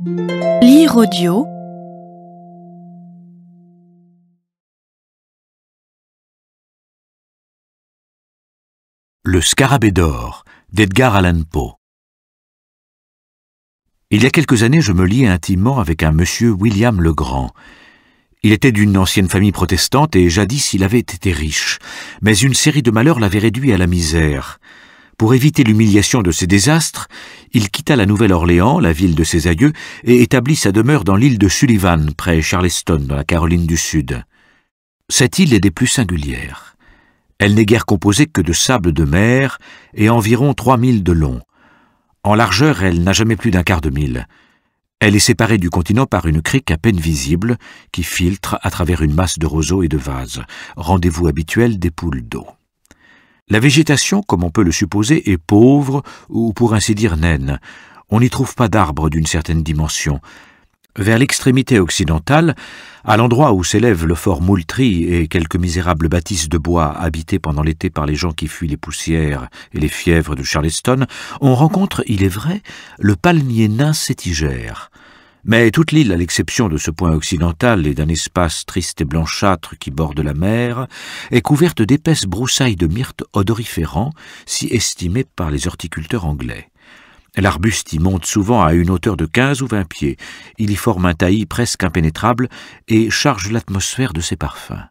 Lire audio. Le scarabée d'or d'Edgar Allan Poe. Il y a quelques années, je me liai intimement avec un monsieur William le Grand. Il était d'une ancienne famille protestante et jadis il avait été riche, mais une série de malheurs l'avait réduit à la misère. Pour éviter l'humiliation de ces désastres, il quitta la Nouvelle-Orléans, la ville de ses aïeux, et établit sa demeure dans l'île de Sullivan, près Charleston, dans la Caroline du Sud. Cette île est des plus singulières. Elle n'est guère composée que de sable de mer et environ 3 milles de long. En largeur, elle n'a jamais plus d'1/4 de mille. Elle est séparée du continent par une crique à peine visible qui filtre à travers une masse de roseaux et de vases, rendez-vous habituel des poules d'eau. La végétation, comme on peut le supposer, est pauvre ou pour ainsi dire naine. On n'y trouve pas d'arbres d'une certaine dimension. Vers l'extrémité occidentale, à l'endroit où s'élève le fort Moultrie et quelques misérables bâtisses de bois habitées pendant l'été par les gens qui fuient les poussières et les fièvres de Charleston, on rencontre, il est vrai, le palmier nain sétigère. Mais toute l'île, à l'exception de ce point occidental et d'un espace triste et blanchâtre qui borde la mer, est couverte d'épaisses broussailles de myrte odoriférants, si estimées par les horticulteurs anglais. L'arbuste y monte souvent à une hauteur de 15 ou 20 pieds. Il y forme un taillis presque impénétrable et charge l'atmosphère de ses parfums.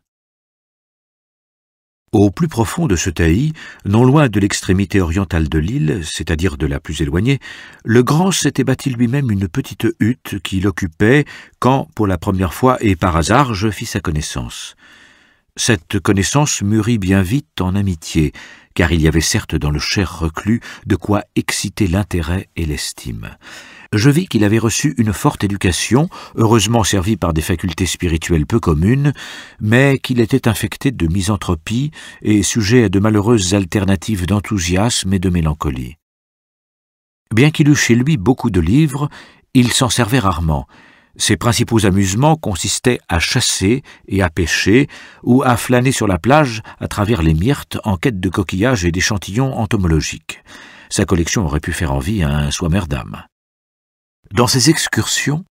Au plus profond de ce taillis, non loin de l'extrémité orientale de l'île, c'est-à-dire de la plus éloignée, le Grand s'était bâti lui-même une petite hutte qu'il occupait quand, pour la première fois et par hasard, je fis sa connaissance. Cette connaissance mûrit bien vite en amitié, car il y avait certes dans le cher reclus de quoi exciter l'intérêt et l'estime. Je vis qu'il avait reçu une forte éducation, heureusement servie par des facultés spirituelles peu communes, mais qu'il était infecté de misanthropie et sujet à de malheureuses alternatives d'enthousiasme et de mélancolie. Bien qu'il eût chez lui beaucoup de livres, il s'en servait rarement. Ses principaux amusements consistaient à chasser et à pêcher, ou à flâner sur la plage à travers les myrtes en quête de coquillages et d'échantillons entomologiques. Sa collection aurait pu faire envie à un Swammerdam. Dans ses excursions,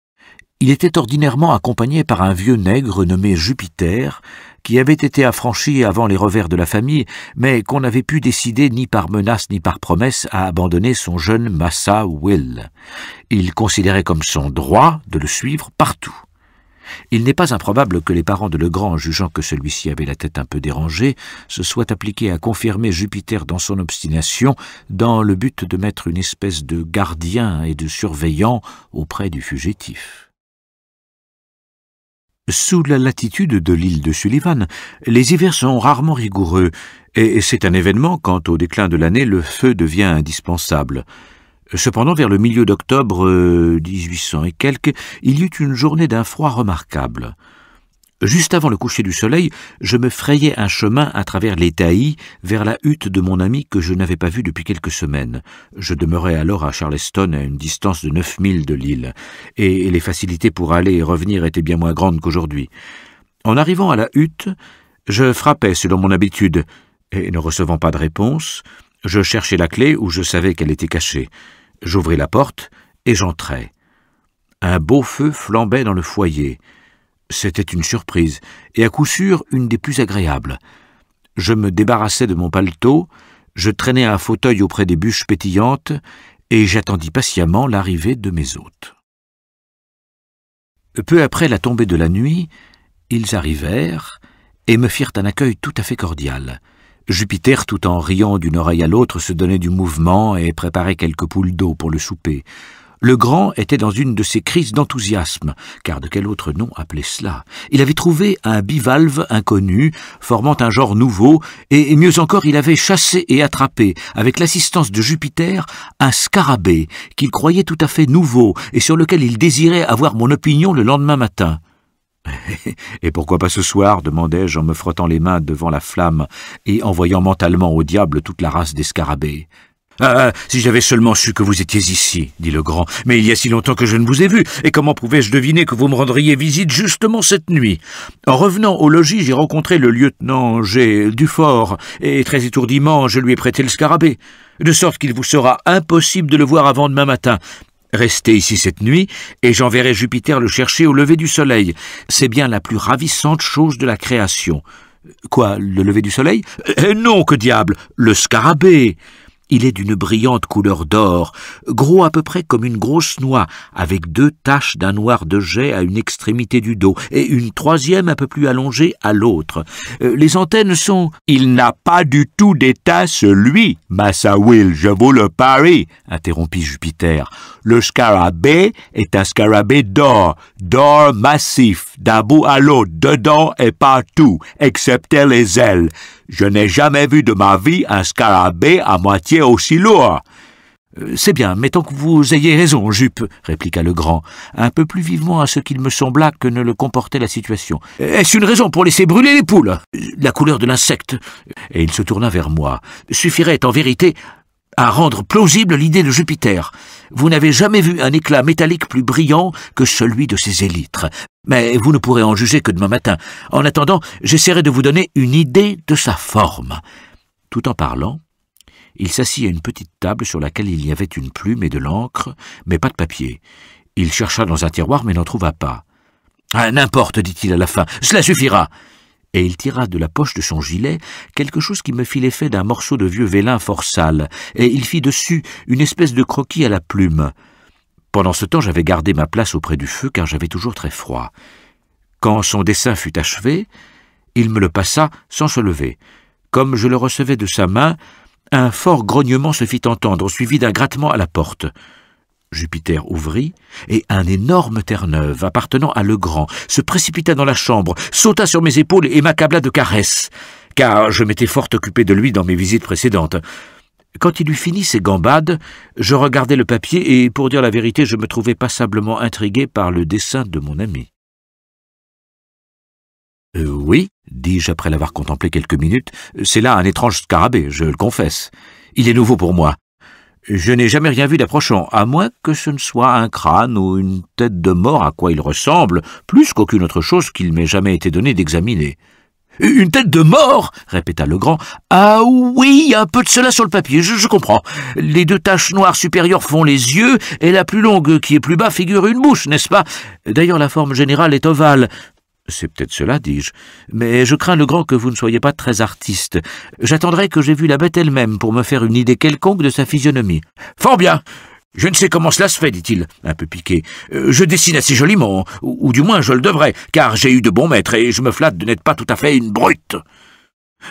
il était ordinairement accompagné par un vieux nègre nommé Jupiter, qui avait été affranchi avant les revers de la famille, mais qu'on n'avait pu décider ni par menace ni par promesse à abandonner son jeune Massa Will. Il considérait comme son droit de le suivre partout. Il n'est pas improbable que les parents de Legrand, jugeant que celui-ci avait la tête un peu dérangée, se soient appliqués à confirmer Jupiter dans son obstination, dans le but de mettre une espèce de gardien et de surveillant auprès du fugitif. Sous la latitude de l'île de Sullivan, les hivers sont rarement rigoureux, et c'est un événement quand, au déclin de l'année, le feu devient indispensable. Cependant, vers le milieu d'octobre 1800 et quelques, il y eut une journée d'un froid remarquable. Juste avant le coucher du soleil, je me frayais un chemin à travers les taillis vers la hutte de mon ami que je n'avais pas vue depuis quelques semaines. Je demeurais alors à Charleston, à une distance de 9 milles de l'île, et les facilités pour aller et revenir étaient bien moins grandes qu'aujourd'hui. En arrivant à la hutte, je frappais selon mon habitude, et ne recevant pas de réponse, je cherchais la clé où je savais qu'elle était cachée. J'ouvris la porte et j'entrai. Un beau feu flambait dans le foyer. C'était une surprise, et à coup sûr une des plus agréables. Je me débarrassai de mon paletot, je traînai un fauteuil auprès des bûches pétillantes, et j'attendis patiemment l'arrivée de mes hôtes. Peu après la tombée de la nuit, ils arrivèrent et me firent un accueil tout à fait cordial. Jupiter, tout en riant d'une oreille à l'autre, se donnait du mouvement et préparait quelques poules d'eau pour le souper. Le Grand était dans une de ces crises d'enthousiasme, car de quel autre nom appeler cela? Il avait trouvé un bivalve inconnu, formant un genre nouveau, et mieux encore, il avait chassé et attrapé, avec l'assistance de Jupiter, un scarabée qu'il croyait tout à fait nouveau et sur lequel il désirait avoir mon opinion le lendemain matin. « Et pourquoi pas ce soir ?» demandai-je en me frottant les mains devant la flamme et en voyant mentalement au diable toute la race des scarabées. « Ah, si j'avais seulement su que vous étiez ici, dit le Grand, mais il y a si longtemps que je ne vous ai vu, et comment pouvais-je deviner que vous me rendriez visite justement cette nuit? En revenant au logis, j'ai rencontré le lieutenant G. Dufort, et très étourdiment, je lui ai prêté le scarabée, de sorte qu'il vous sera impossible de le voir avant demain matin. Restez ici cette nuit, et j'enverrai Jupiter le chercher au lever du soleil. C'est bien la plus ravissante chose de la création. » « Quoi, le lever du soleil ?»« Non, que diable, le scarabée. Il est d'une brillante couleur d'or, gros à peu près comme une grosse noix, avec 2 taches d'un noir de jais à une extrémité du dos, et une troisième un peu plus allongée à l'autre. Les antennes sont... »« Il n'a pas du tout d'étasse, lui, Massa Will, je vous le parie, interrompit Jupiter. Le scarabée est un scarabée d'or massif, d'un bout à l'autre, dedans et partout, excepté les ailes. Je n'ai jamais vu de ma vie un scarabée à moitié aussi lourd. »« C'est bien, mettons que vous ayez raison, Jup, répliqua le grand, un peu plus vivement à ce qu'il me sembla que ne le comportait la situation. Est-ce une raison pour laisser brûler les poules? La couleur de l'insecte. Et il se tourna vers moi. Suffirait en vérité à rendre plausible l'idée de Jupiter. Vous n'avez jamais vu un éclat métallique plus brillant que celui de ses élytres. Mais vous ne pourrez en juger que demain matin. En attendant, j'essaierai de vous donner une idée de sa forme. » Tout en parlant, il s'assit à une petite table sur laquelle il y avait une plume et de l'encre, mais pas de papier. Il chercha dans un tiroir, mais n'en trouva pas. « Ah, n'importe, dit-il à la fin, cela suffira !» Et il tira de la poche de son gilet quelque chose qui me fit l'effet d'un morceau de vieux vélin fort sale, et il fit dessus une espèce de croquis à la plume. Pendant ce temps, j'avais gardé ma place auprès du feu, car j'avais toujours très froid. Quand son dessin fut achevé, il me le passa sans se lever. Comme je le recevais de sa main, un fort grognement se fit entendre, suivi d'un grattement à la porte. Jupiter ouvrit, et un énorme Terre-Neuve, appartenant à Legrand, se précipita dans la chambre, sauta sur mes épaules et m'accabla de caresses, car je m'étais fort occupé de lui dans mes visites précédentes. Quand il eut fini ses gambades, je regardai le papier et, pour dire la vérité, je me trouvai passablement intrigué par le dessin de mon ami. « Oui, dis-je après l'avoir contemplé quelques minutes, c'est là un étrange scarabée, je le confesse. Il est nouveau pour moi. Je n'ai jamais rien vu d'approchant, à moins que ce ne soit un crâne ou une tête de mort à quoi il ressemble, plus qu'aucune autre chose qu'il m'ait jamais été donné d'examiner. »« Une tête de mort !» répéta Legrand. « Ah oui, il y a un peu de cela sur le papier, je comprends. Les 2 taches noires supérieures font les yeux, et la plus longue, qui est plus bas, figure une bouche, n'est-ce pas? D'ailleurs, la forme générale est ovale. » « C'est peut-être cela, dis-je, mais je crains, Legrand, que vous ne soyez pas très artiste. J'attendrai que j'aie vu la bête elle-même pour me faire une idée quelconque de sa physionomie. »« Fort bien. Je ne sais comment cela se fait, dit-il, un peu piqué. Je dessine assez joliment, ou du moins je le devrais, car j'ai eu de bons maîtres, et je me flatte de n'être pas tout à fait une brute. »«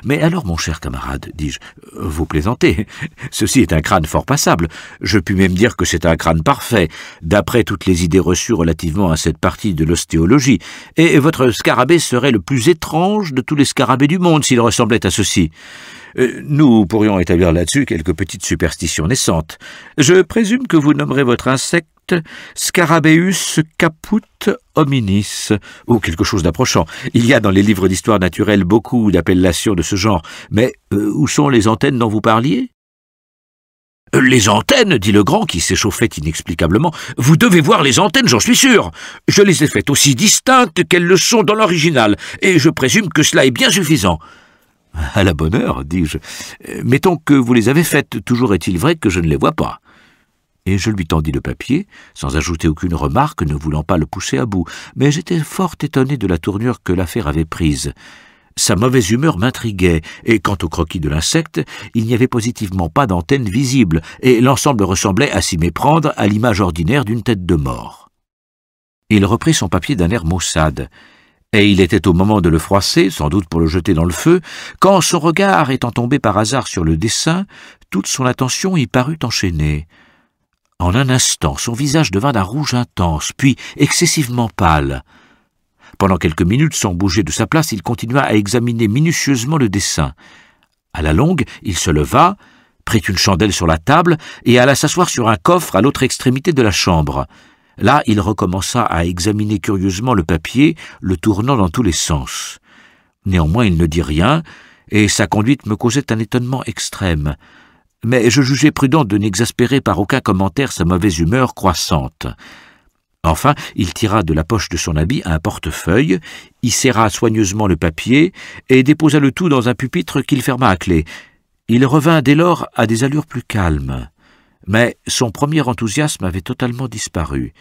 Mais alors, mon cher camarade, dis-je, vous plaisantez. Ceci est un crâne fort passable. Je puis même dire que c'est un crâne parfait, d'après toutes les idées reçues relativement à cette partie de l'ostéologie. Et votre scarabée serait le plus étrange de tous les scarabées du monde s'il ressemblait à ceci. Nous pourrions établir là-dessus quelques petites superstitions naissantes. Je présume que vous nommerez votre insecte Scarabeus caput hominis, ou quelque chose d'approchant. Il y a dans les livres d'histoire naturelle beaucoup d'appellations de ce genre. Mais où sont les antennes dont vous parliez ? Les antennes, dit Legrand, qui s'échauffait inexplicablement. Vous devez voir les antennes, j'en suis sûr. Je les ai faites aussi distinctes qu'elles le sont dans l'original, et je présume que cela est bien suffisant. À la bonne heure, dis-je. Mettons que vous les avez faites, toujours est-il vrai que je ne les vois pas. Et je lui tendis le papier, sans ajouter aucune remarque, ne voulant pas le pousser à bout, mais j'étais fort étonné de la tournure que l'affaire avait prise. Sa mauvaise humeur m'intriguait, et quant au croquis de l'insecte, il n'y avait positivement pas d'antenne visible, et l'ensemble ressemblait, à s'y méprendre, à l'image ordinaire d'une tête de mort. Il reprit son papier d'un air maussade, et il était au moment de le froisser, sans doute pour le jeter dans le feu, quand son regard étant tombé par hasard sur le dessin, toute son attention y parut enchaînée. En un instant, son visage devint d'un rouge intense, puis excessivement pâle. Pendant quelques minutes, sans bouger de sa place, il continua à examiner minutieusement le dessin. À la longue, il se leva, prit une chandelle sur la table et alla s'asseoir sur un coffre à l'autre extrémité de la chambre. Là, il recommença à examiner curieusement le papier, le tournant dans tous les sens. Néanmoins, il ne dit rien, et sa conduite me causait un étonnement extrême. Mais je jugeais prudent de n'exaspérer par aucun commentaire sa mauvaise humeur croissante. Enfin, il tira de la poche de son habit un portefeuille, y serra soigneusement le papier et déposa le tout dans un pupitre qu'il ferma à clé. Il revint dès lors à des allures plus calmes. Mais son premier enthousiasme avait totalement disparu.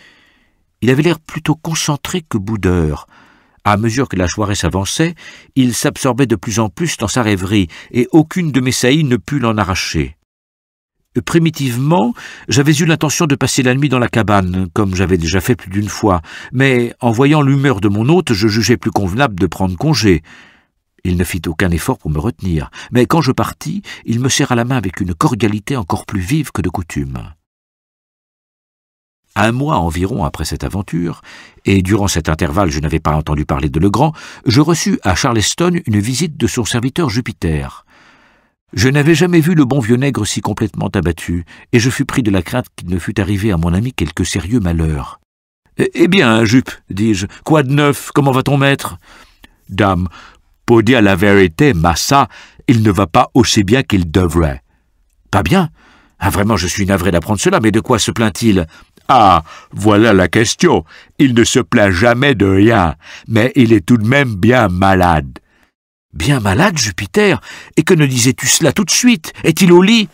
Il avait l'air plutôt concentré que boudeur. À mesure que la soirée s'avançait, il s'absorbait de plus en plus dans sa rêverie, et aucune de mes saillies ne put l'en arracher. Primitivement, j'avais eu l'intention de passer la nuit dans la cabane, comme j'avais déjà fait plus d'une fois, mais en voyant l'humeur de mon hôte, je jugeais plus convenable de prendre congé. Il ne fit aucun effort pour me retenir, mais quand je partis, il me serra la main avec une cordialité encore plus vive que de coutume. Un mois environ après cette aventure, et durant cet intervalle je n'avais pas entendu parler de Legrand, je reçus à Charleston une visite de son serviteur Jupiter. Je n'avais jamais vu le bon vieux nègre si complètement abattu, et je fus pris de la crainte qu'il ne fût arrivé à mon ami quelque sérieux malheur. « Eh bien, Jup, dis-je, quoi de neuf? Comment va ton maître? »« Dame, pour dire la vérité, massa, il ne va pas aussi bien qu'il devrait. »« Pas bien? Ah, vraiment, je suis navré d'apprendre cela, mais de quoi se plaint-il? » Ah, voilà la question. Il ne se plaint jamais de rien, mais il est tout de même bien malade. Bien malade, Jupiter? Et que ne disais-tu cela tout de suite? Est-il au lit?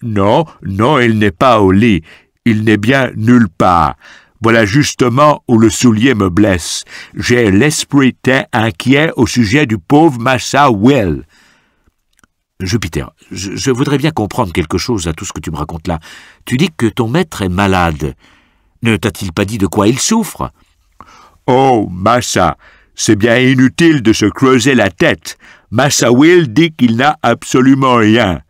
Non, il n'est pas au lit. Il n'est bien nulle part. Voilà justement où le soulier me blesse. J'ai l'esprit très inquiet au sujet du pauvre Massa Will. Jupiter, je voudrais bien comprendre quelque chose à tout ce que tu me racontes là. Tu dis que ton maître est malade. Ne t'a-t-il pas dit de quoi il souffre? Oh, Massa, c'est bien inutile de se creuser la tête. Massa Will dit qu'il n'a absolument rien.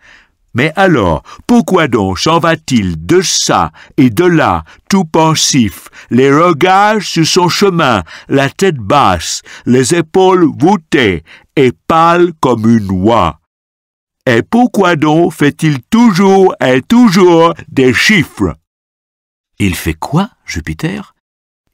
Mais alors, pourquoi donc s'en va-t-il de ça et de là, tout pensif, les regards sur son chemin, la tête basse, les épaules voûtées et pâle comme une oie? Et pourquoi donc fait-il toujours et toujours des chiffres? Il fait quoi, Jupiter?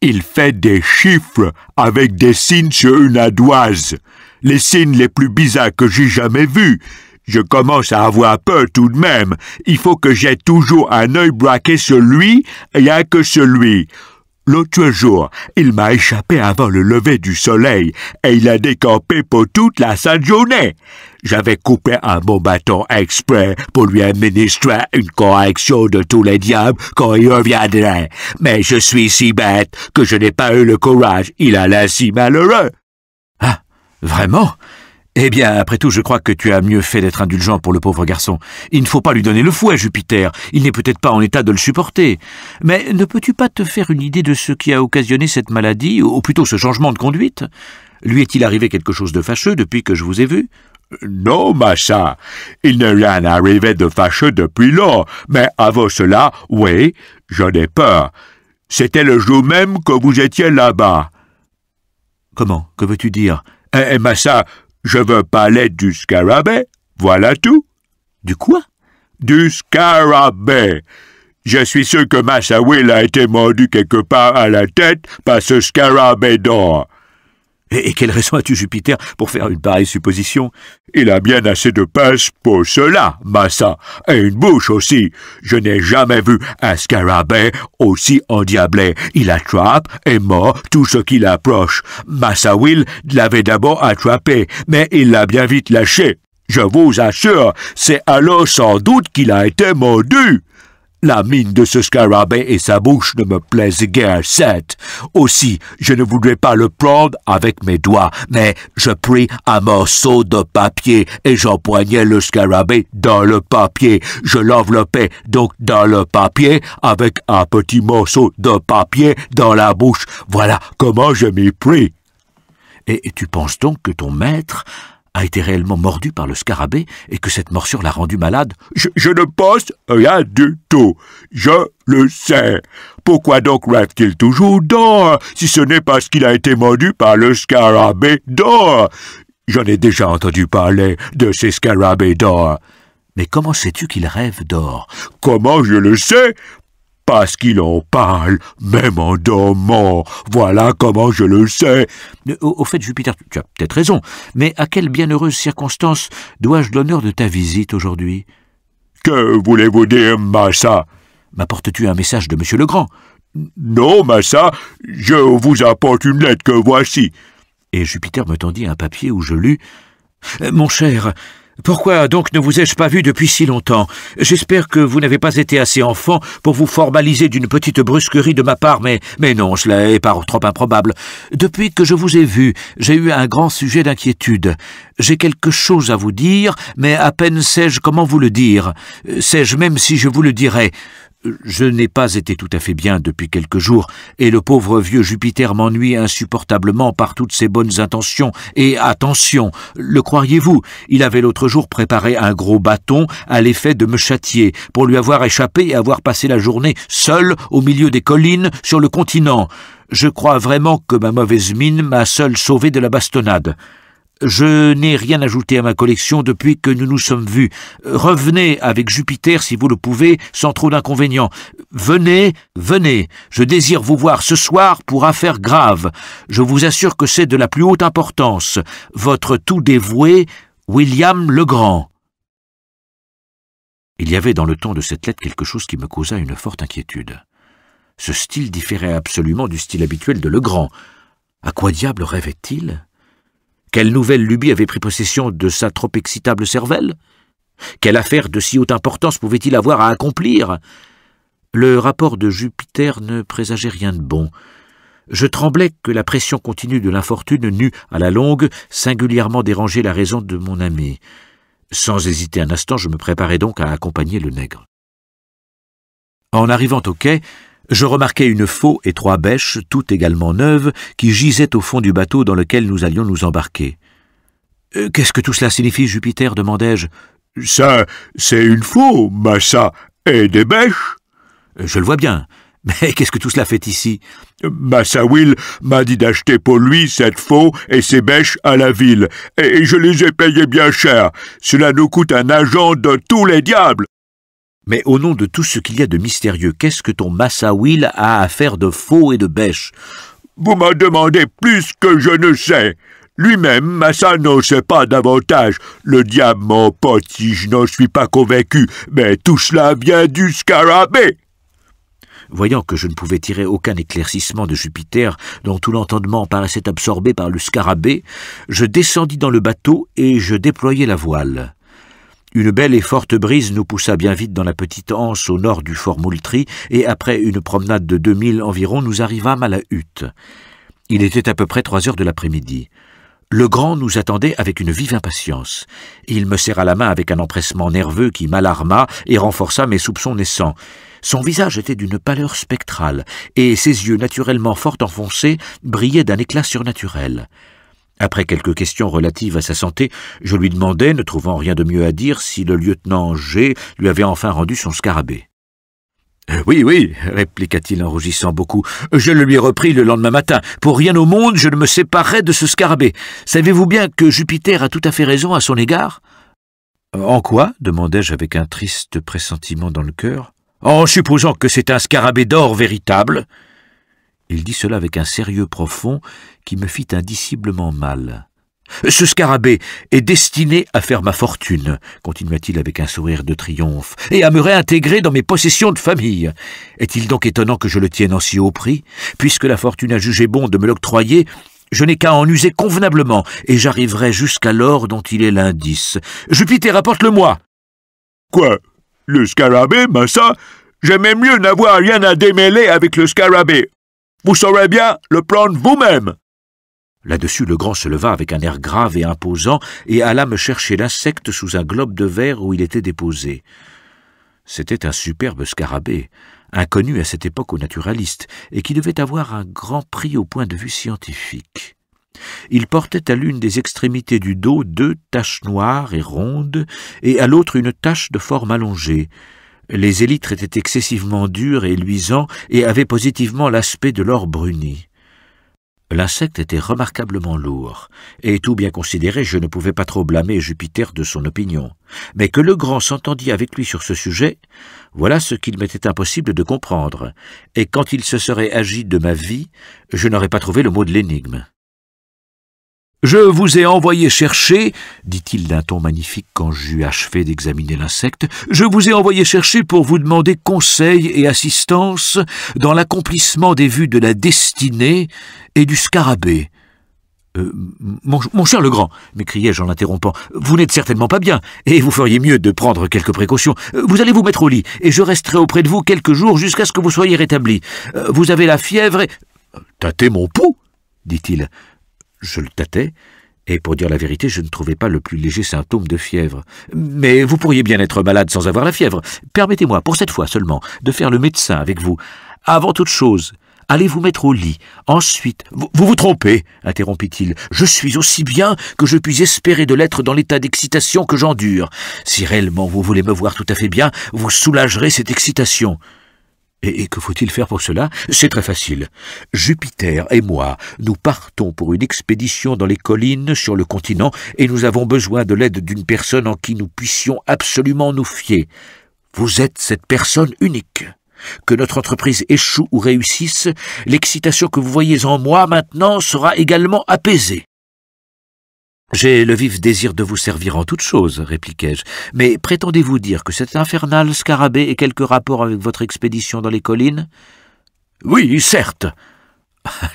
Il fait des chiffres avec des signes sur une ardoise. Les signes les plus bizarres que j'ai jamais vus. Je commence à avoir peur tout de même. Il faut que j'aie toujours un œil braqué sur lui, rien que sur lui. L'autre jour, il m'a échappé avant le lever du soleil et il a décampé pour toute la sainte journée. J'avais coupé un bon bâton exprès pour lui administrer une correction de tous les diables quand il reviendrait. Mais je suis si bête que je n'ai pas eu le courage. Il a l'air si malheureux. Ah, vraiment? Eh bien, après tout, je crois que tu as mieux fait d'être indulgent pour le pauvre garçon. Il ne faut pas lui donner le fouet, Jupiter. Il n'est peut-être pas en état de le supporter. Mais ne peux-tu pas te faire une idée de ce qui a occasionné cette maladie, ou plutôt ce changement de conduite? Lui est-il arrivé quelque chose de fâcheux depuis que je vous ai vu? Non, Massa, il n'est rien arrivé de fâcheux depuis lors, mais avant cela, oui, j'en ai peur. C'était le jour même que vous étiez là-bas. Comment? Que veux-tu dire? Massa, je veux parler du scarabée, voilà tout. Du quoi? Du scarabée. Je suis sûr que Massa Will a été mordu quelque part à la tête par ce scarabée d'or. Et quelle raison as-tu, Jupiter, pour faire une pareille supposition? Il a bien assez de pinces pour cela, Massa, et une bouche aussi. Je n'ai jamais vu un scarabée aussi endiablé. Il attrape et mord tout ce qu'il approche. Massa Will l'avait d'abord attrapé, mais il l'a bien vite lâché. Je vous assure, c'est alors sans doute qu'il a été mordu. La mine de ce scarabée et sa bouche ne me plaisent guère cette. Aussi, je ne voudrais pas le prendre avec mes doigts, mais je pris un morceau de papier et j'empoignai le scarabée dans le papier. Je l'enveloppais donc dans le papier avec un petit morceau de papier dans la bouche. Voilà comment je m'y pris. Et tu penses donc que ton maître a été réellement mordu par le scarabée et que cette morsure l'a rendu malade? Je ne pense rien du tout. Je le sais. Pourquoi donc rêve-t-il toujours d'or, si ce n'est parce qu'il a été mordu par le scarabée d'or? J'en ai déjà entendu parler de ces scarabées d'or. Mais comment sais-tu qu'il rêve d'or? Comment je le sais? Parce qu'il en parle, même en dormant. Voilà comment je le sais. Au fait, Jupiter, tu as peut-être raison, mais à quelle bienheureuse circonstance dois-je l'honneur de ta visite aujourd'hui? Que voulez-vous dire, Massa? M'apportes-tu un message de M. Legrand? Non, Massa, je vous apporte une lettre que voici. Et Jupiter me tendit un papier où je lus « Mon cher, Pourquoi donc ne vous ai-je pas vu depuis si longtemps? J'espère que vous n'avez pas été assez enfant pour vous formaliser d'une petite brusquerie de ma part, mais non, cela est pas trop improbable. Depuis que je vous ai vu, j'ai eu un grand sujet d'inquiétude. J'ai quelque chose à vous dire, mais à peine sais-je comment vous le dire. Sais-je même si je vous le dirais? Je n'ai pas été tout à fait bien depuis quelques jours, et le pauvre vieux Jupiter m'ennuie insupportablement par toutes ses bonnes intentions. Et attention, le croiriez-vous, il avait l'autre jour préparé un gros bâton à l'effet de me châtier, pour lui avoir échappé et avoir passé la journée seul au milieu des collines sur le continent. Je crois vraiment que ma mauvaise mine m'a seul sauvé de la bastonnade. Je n'ai rien ajouté à ma collection depuis que nous nous sommes vus. Revenez avec Jupiter si vous le pouvez, sans trop d'inconvénients. Venez, je désire vous voir ce soir pour affaire grave. Je vous assure que c'est de la plus haute importance. Votre tout dévoué, William Legrand. Il y avait dans le ton de cette lettre quelque chose qui me causa une forte inquiétude. Ce style différait absolument du style habituel de Legrand. À quoi diable rêvait-il ? Quelle nouvelle lubie avait pris possession de sa trop excitable cervelle? Quelle affaire de si haute importance pouvait-il avoir à accomplir? Le rapport de Jupiter ne présageait rien de bon. Je tremblais que la pression continue de l'infortune n'eût, à la longue, singulièrement dérangé la raison de mon ami. Sans hésiter un instant, je me préparais donc à accompagner le nègre. En arrivant au quai, je remarquai une faux et 3 bêches, toutes également neuves, qui gisaient au fond du bateau dans lequel nous allions nous embarquer. « Qu'est-ce que tout cela signifie, Jupiter » demandai-je. « Ça, c'est une faux, massa, et des bêches. »« Je le vois bien. Mais qu'est-ce que tout cela fait ici ?»« Massa Will m'a dit d'acheter pour lui cette faux et ces bêches à la ville, et je les ai payées bien cher. Cela nous coûte un argent de tous les diables. » Mais au nom de tout ce qu'il y a de mystérieux, qu'est-ce que ton Massa Will a à faire de faux et de bêches? Vous m'en demandez plus que je ne sais. Lui-même, Massa n'en sait pas davantage. Le diable m'emporte si je n'en suis pas convaincu, mais tout cela vient du scarabée. Voyant que je ne pouvais tirer aucun éclaircissement de Jupiter, dont tout l'entendement paraissait absorbé par le scarabée, je descendis dans le bateau et je déployai la voile. Une belle et forte brise nous poussa bien vite dans la petite anse au nord du fort Moultrie, et après une promenade de 2 milles environ, nous arrivâmes à la hutte. Il était à peu près 3 heures de l'après-midi. Legrand nous attendait avec une vive impatience. Il me serra la main avec un empressement nerveux qui m'alarma et renforça mes soupçons naissants. Son visage était d'une pâleur spectrale, et ses yeux, naturellement fort enfoncés, brillaient d'un éclat surnaturel. Après quelques questions relatives à sa santé, je lui demandai, ne trouvant rien de mieux à dire, si le lieutenant G lui avait enfin rendu son scarabée. « Oui, répliqua-t-il en rougissant beaucoup. « Je le lui ai repris le lendemain matin. Pour rien au monde, je ne me séparerai de ce scarabée. Savez-vous bien que Jupiter a tout à fait raison à son égard ?»« En quoi ?» demandai-je avec un triste pressentiment dans le cœur. « En supposant que c'est un scarabée d'or véritable. » Il dit cela avec un sérieux profond qui me fit indiciblement mal. « Ce scarabée est destiné à faire ma fortune, continua-t-il avec un sourire de triomphe, et à me réintégrer dans mes possessions de famille. Est-il donc étonnant que je le tienne en si haut prix? Puisque la fortune a jugé bon de me l'octroyer, je n'ai qu'à en user convenablement, et j'arriverai jusqu'à l'or dont il est l'indice. Jupiter, apporte-le-moi !»« Quoi? Le scarabée, massa? J'aimais mieux n'avoir rien à démêler avec le scarabée. Vous saurez bien le prendre vous-même. » Là-dessus, Legrand se leva avec un air grave et imposant et alla me chercher l'insecte sous un globe de verre où il était déposé. C'était un superbe scarabée, inconnu à cette époque aux naturalistes, et qui devait avoir un grand prix au point de vue scientifique. Il portait à l'une des extrémités du dos 2 taches noires et rondes, et à l'autre une tache de forme allongée. Les élytres étaient excessivement durs et luisants et avaient positivement l'aspect de l'or bruni. L'insecte était remarquablement lourd, et tout bien considéré, je ne pouvais pas trop blâmer Jupiter de son opinion. Mais que Legrand s'entendît avec lui sur ce sujet, voilà ce qu'il m'était impossible de comprendre, et quand il se serait agi de ma vie, je n'aurais pas trouvé le mot de l'énigme. « Je vous ai envoyé chercher, dit-il d'un ton magnifique quand j'eus achevé d'examiner l'insecte, je vous ai envoyé chercher pour vous demander conseil et assistance dans l'accomplissement des vues de la destinée et du scarabée. Mon cher Legrand, m'écriai-je en l'interrompant, vous n'êtes certainement pas bien, et vous feriez mieux de prendre quelques précautions. Vous allez vous mettre au lit, et je resterai auprès de vous quelques jours jusqu'à ce que vous soyez rétabli. Vous avez la fièvre et... Tâtez mon pouls, dit-il. Je le tâtai, et pour dire la vérité, je ne trouvais pas le plus léger symptôme de fièvre. Mais vous pourriez bien être malade sans avoir la fièvre. Permettez-moi, pour cette fois seulement, de faire le médecin avec vous. Avant toute chose, allez vous mettre au lit. Ensuite... Vous vous trompez, interrompit-il. Je suis aussi bien que je puis espérer de l'être dans l'état d'excitation que j'endure. Si réellement vous voulez me voir tout à fait bien, vous soulagerez cette excitation. Et que faut-il faire pour cela? C'est très facile. Jupiter et moi, nous partons pour une expédition dans les collines sur le continent et nous avons besoin de l'aide d'une personne en qui nous puissions absolument nous fier. Vous êtes cette personne unique. Que notre entreprise échoue ou réussisse, l'excitation que vous voyez en moi maintenant sera également apaisée. J'ai le vif désir de vous servir en toutes choses, répliquai-je, mais prétendez-vous dire que cet infernal scarabée ait quelque rapport avec votre expédition dans les collines? Oui, certes.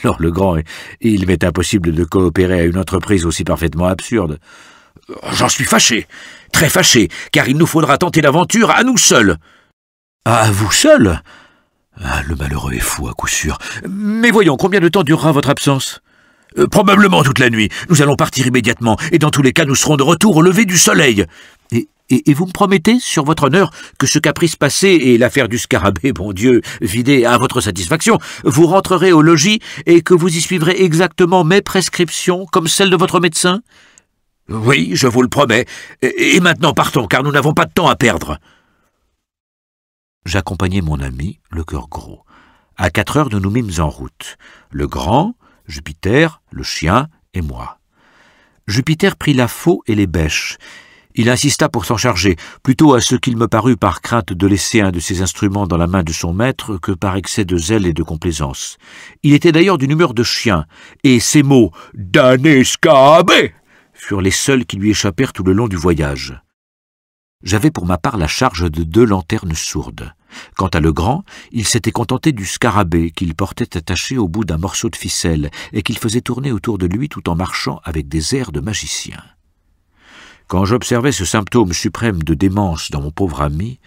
Alors Legrand, il m'est impossible de coopérer à une entreprise aussi parfaitement absurde. J'en suis fâché, très fâché, car il nous faudra tenter l'aventure à nous seuls. À vous seul? Le malheureux est fou à coup sûr. Mais voyons, combien de temps durera votre absence? Probablement toute la nuit. Nous allons partir immédiatement, et dans tous les cas, nous serons de retour au lever du soleil. Et vous me promettez, sur votre honneur, que ce caprice passé et l'affaire du scarabée, bon Dieu, vidé à votre satisfaction, vous rentrerez au logis et que vous y suivrez exactement mes prescriptions, comme celles de votre médecin? Oui, je vous le promets. Et maintenant partons, car nous n'avons pas de temps à perdre. J'accompagnai mon ami, le cœur gros. À 4 heures, nous nous mîmes en route. Legrand, Jupiter, le chien et moi. Jupiter prit la faux et les bêches. Il insista pour s'en charger, plutôt à ce qu'il me parut par crainte de laisser un de ses instruments dans la main de son maître que par excès de zèle et de complaisance. Il était d'ailleurs d'une humeur de chien, et ces mots « damné scarabée » furent les seuls qui lui échappèrent tout le long du voyage. J'avais pour ma part la charge de 2 lanternes sourdes. Quant à Legrand, il s'était contenté du scarabée qu'il portait attaché au bout d'un morceau de ficelle et qu'il faisait tourner autour de lui tout en marchant avec des airs de magicien. Quand j'observais ce symptôme suprême de démence dans mon pauvre ami,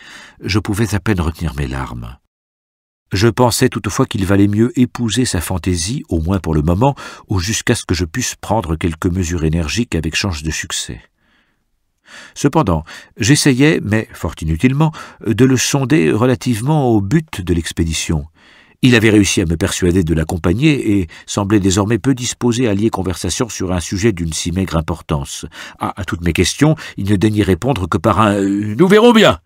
je pouvais à peine retenir mes larmes. Je pensais toutefois qu'il valait mieux épouser sa fantaisie, au moins pour le moment, ou jusqu'à ce que je puisse prendre quelques mesures énergiques avec chance de succès. Cependant, j'essayais, mais fort inutilement, de le sonder relativement au but de l'expédition. Il avait réussi à me persuader de l'accompagner et semblait désormais peu disposé à lier conversation sur un sujet d'une si maigre importance. À toutes mes questions, il ne daignait répondre que par un « Nous verrons bien ».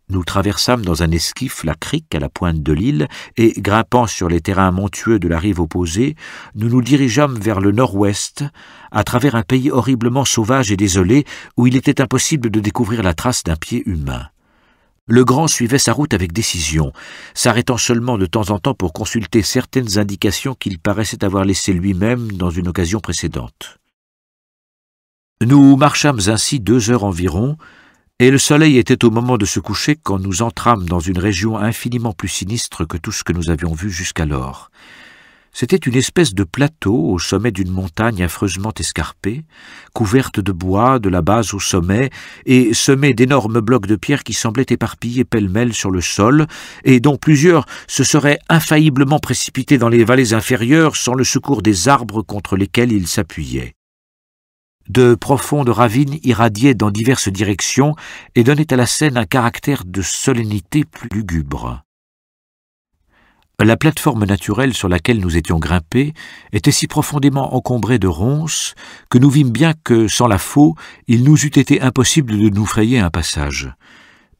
Nous traversâmes dans un esquif la crique à la pointe de l'île et, grimpant sur les terrains montueux de la rive opposée, nous nous dirigeâmes vers le nord-ouest, à travers un pays horriblement sauvage et désolé où il était impossible de découvrir la trace d'un pied humain. Legrand suivait sa route avec décision, s'arrêtant seulement de temps en temps pour consulter certaines indications qu'il paraissait avoir laissées lui-même dans une occasion précédente. Nous marchâmes ainsi 2 heures environ, et le soleil était au moment de se coucher quand nous entrâmes dans une région infiniment plus sinistre que tout ce que nous avions vu jusqu'alors. C'était une espèce de plateau au sommet d'une montagne affreusement escarpée, couverte de bois de la base au sommet et semée d'énormes blocs de pierre qui semblaient éparpillés pêle-mêle sur le sol et dont plusieurs se seraient infailliblement précipités dans les vallées inférieures sans le secours des arbres contre lesquels ils s'appuyaient. De profondes ravines irradiaient dans diverses directions et donnaient à la scène un caractère de solennité plus lugubre. La plateforme naturelle sur laquelle nous étions grimpés était si profondément encombrée de ronces que nous vîmes bien que, sans la faux, il nous eût été impossible de nous frayer un passage.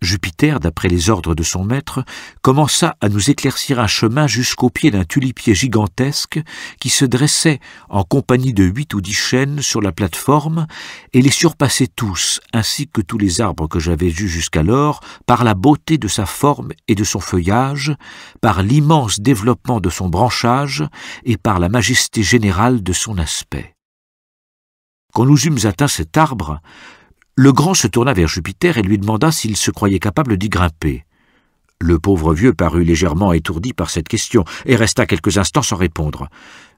Jupiter, d'après les ordres de son maître, commença à nous éclaircir un chemin jusqu'au pied d'un tulipier gigantesque qui se dressait en compagnie de 8 ou 10 chênes sur la plateforme et les surpassait tous, ainsi que tous les arbres que j'avais vus jusqu'alors, par la beauté de sa forme et de son feuillage, par l'immense développement de son branchage et par la majesté générale de son aspect. Quand nous eûmes atteint cet arbre, Legrand se tourna vers Jupiter et lui demanda s'il se croyait capable d'y grimper. Le pauvre vieux parut légèrement étourdi par cette question et resta quelques instants sans répondre.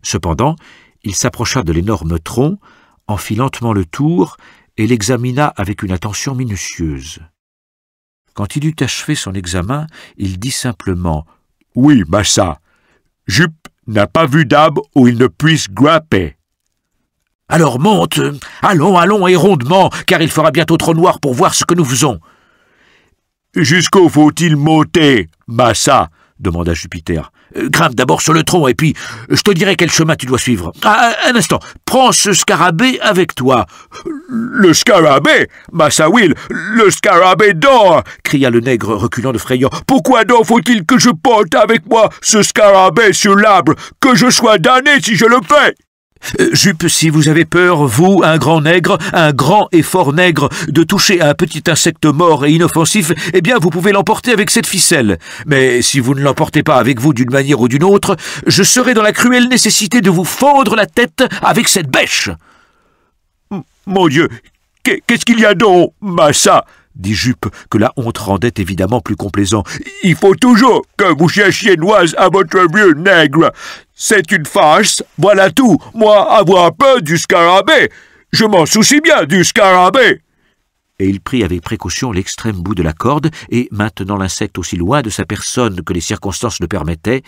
Cependant, Il s'approcha de l'énorme tronc, en fit lentement le tour et l'examina avec une attention minutieuse. Quand il eut achevé son examen, il dit simplement « Oui, massa, Jup n'a pas vu d'arbre où il ne puisse grimper. » « Alors monte, allons, et rondement, car il fera bientôt trop noir pour voir ce que nous faisons. »« Jusqu'où faut-il monter, massa ?» demanda Jupiter. « Grimpe d'abord sur le tronc, et puis je te dirai quel chemin tu dois suivre. Ah, un instant, prends ce scarabée avec toi. »« Le scarabée, massa Will, le scarabée d'or !» cria le nègre reculant de frayant. « Pourquoi donc faut-il que je porte avec moi ce scarabée sur l'arbre, que je sois damné si je le fais ?» Jup, si vous avez peur, vous, un grand nègre, un grand et fort nègre, de toucher à un petit insecte mort et inoffensif, eh bien vous pouvez l'emporter avec cette ficelle. Mais si vous ne l'emportez pas avec vous d'une manière ou d'une autre, je serai dans la cruelle nécessité de vous fendre la tête avec cette bêche. »« Mon Dieu, qu'est-ce qu'il y a donc, massa ?» dit Jup, que la honte rendait évidemment plus complaisant. « Il faut toujours que vous cherchiez noise à votre vieux nègre. C'est une farce, voilà tout. Moi, avoir peur du scarabée. Je m'en soucie bien du scarabée. » Et il prit avec précaution l'extrême bout de la corde, et, maintenant l'insecte aussi loin de sa personne que les circonstances le permettaient,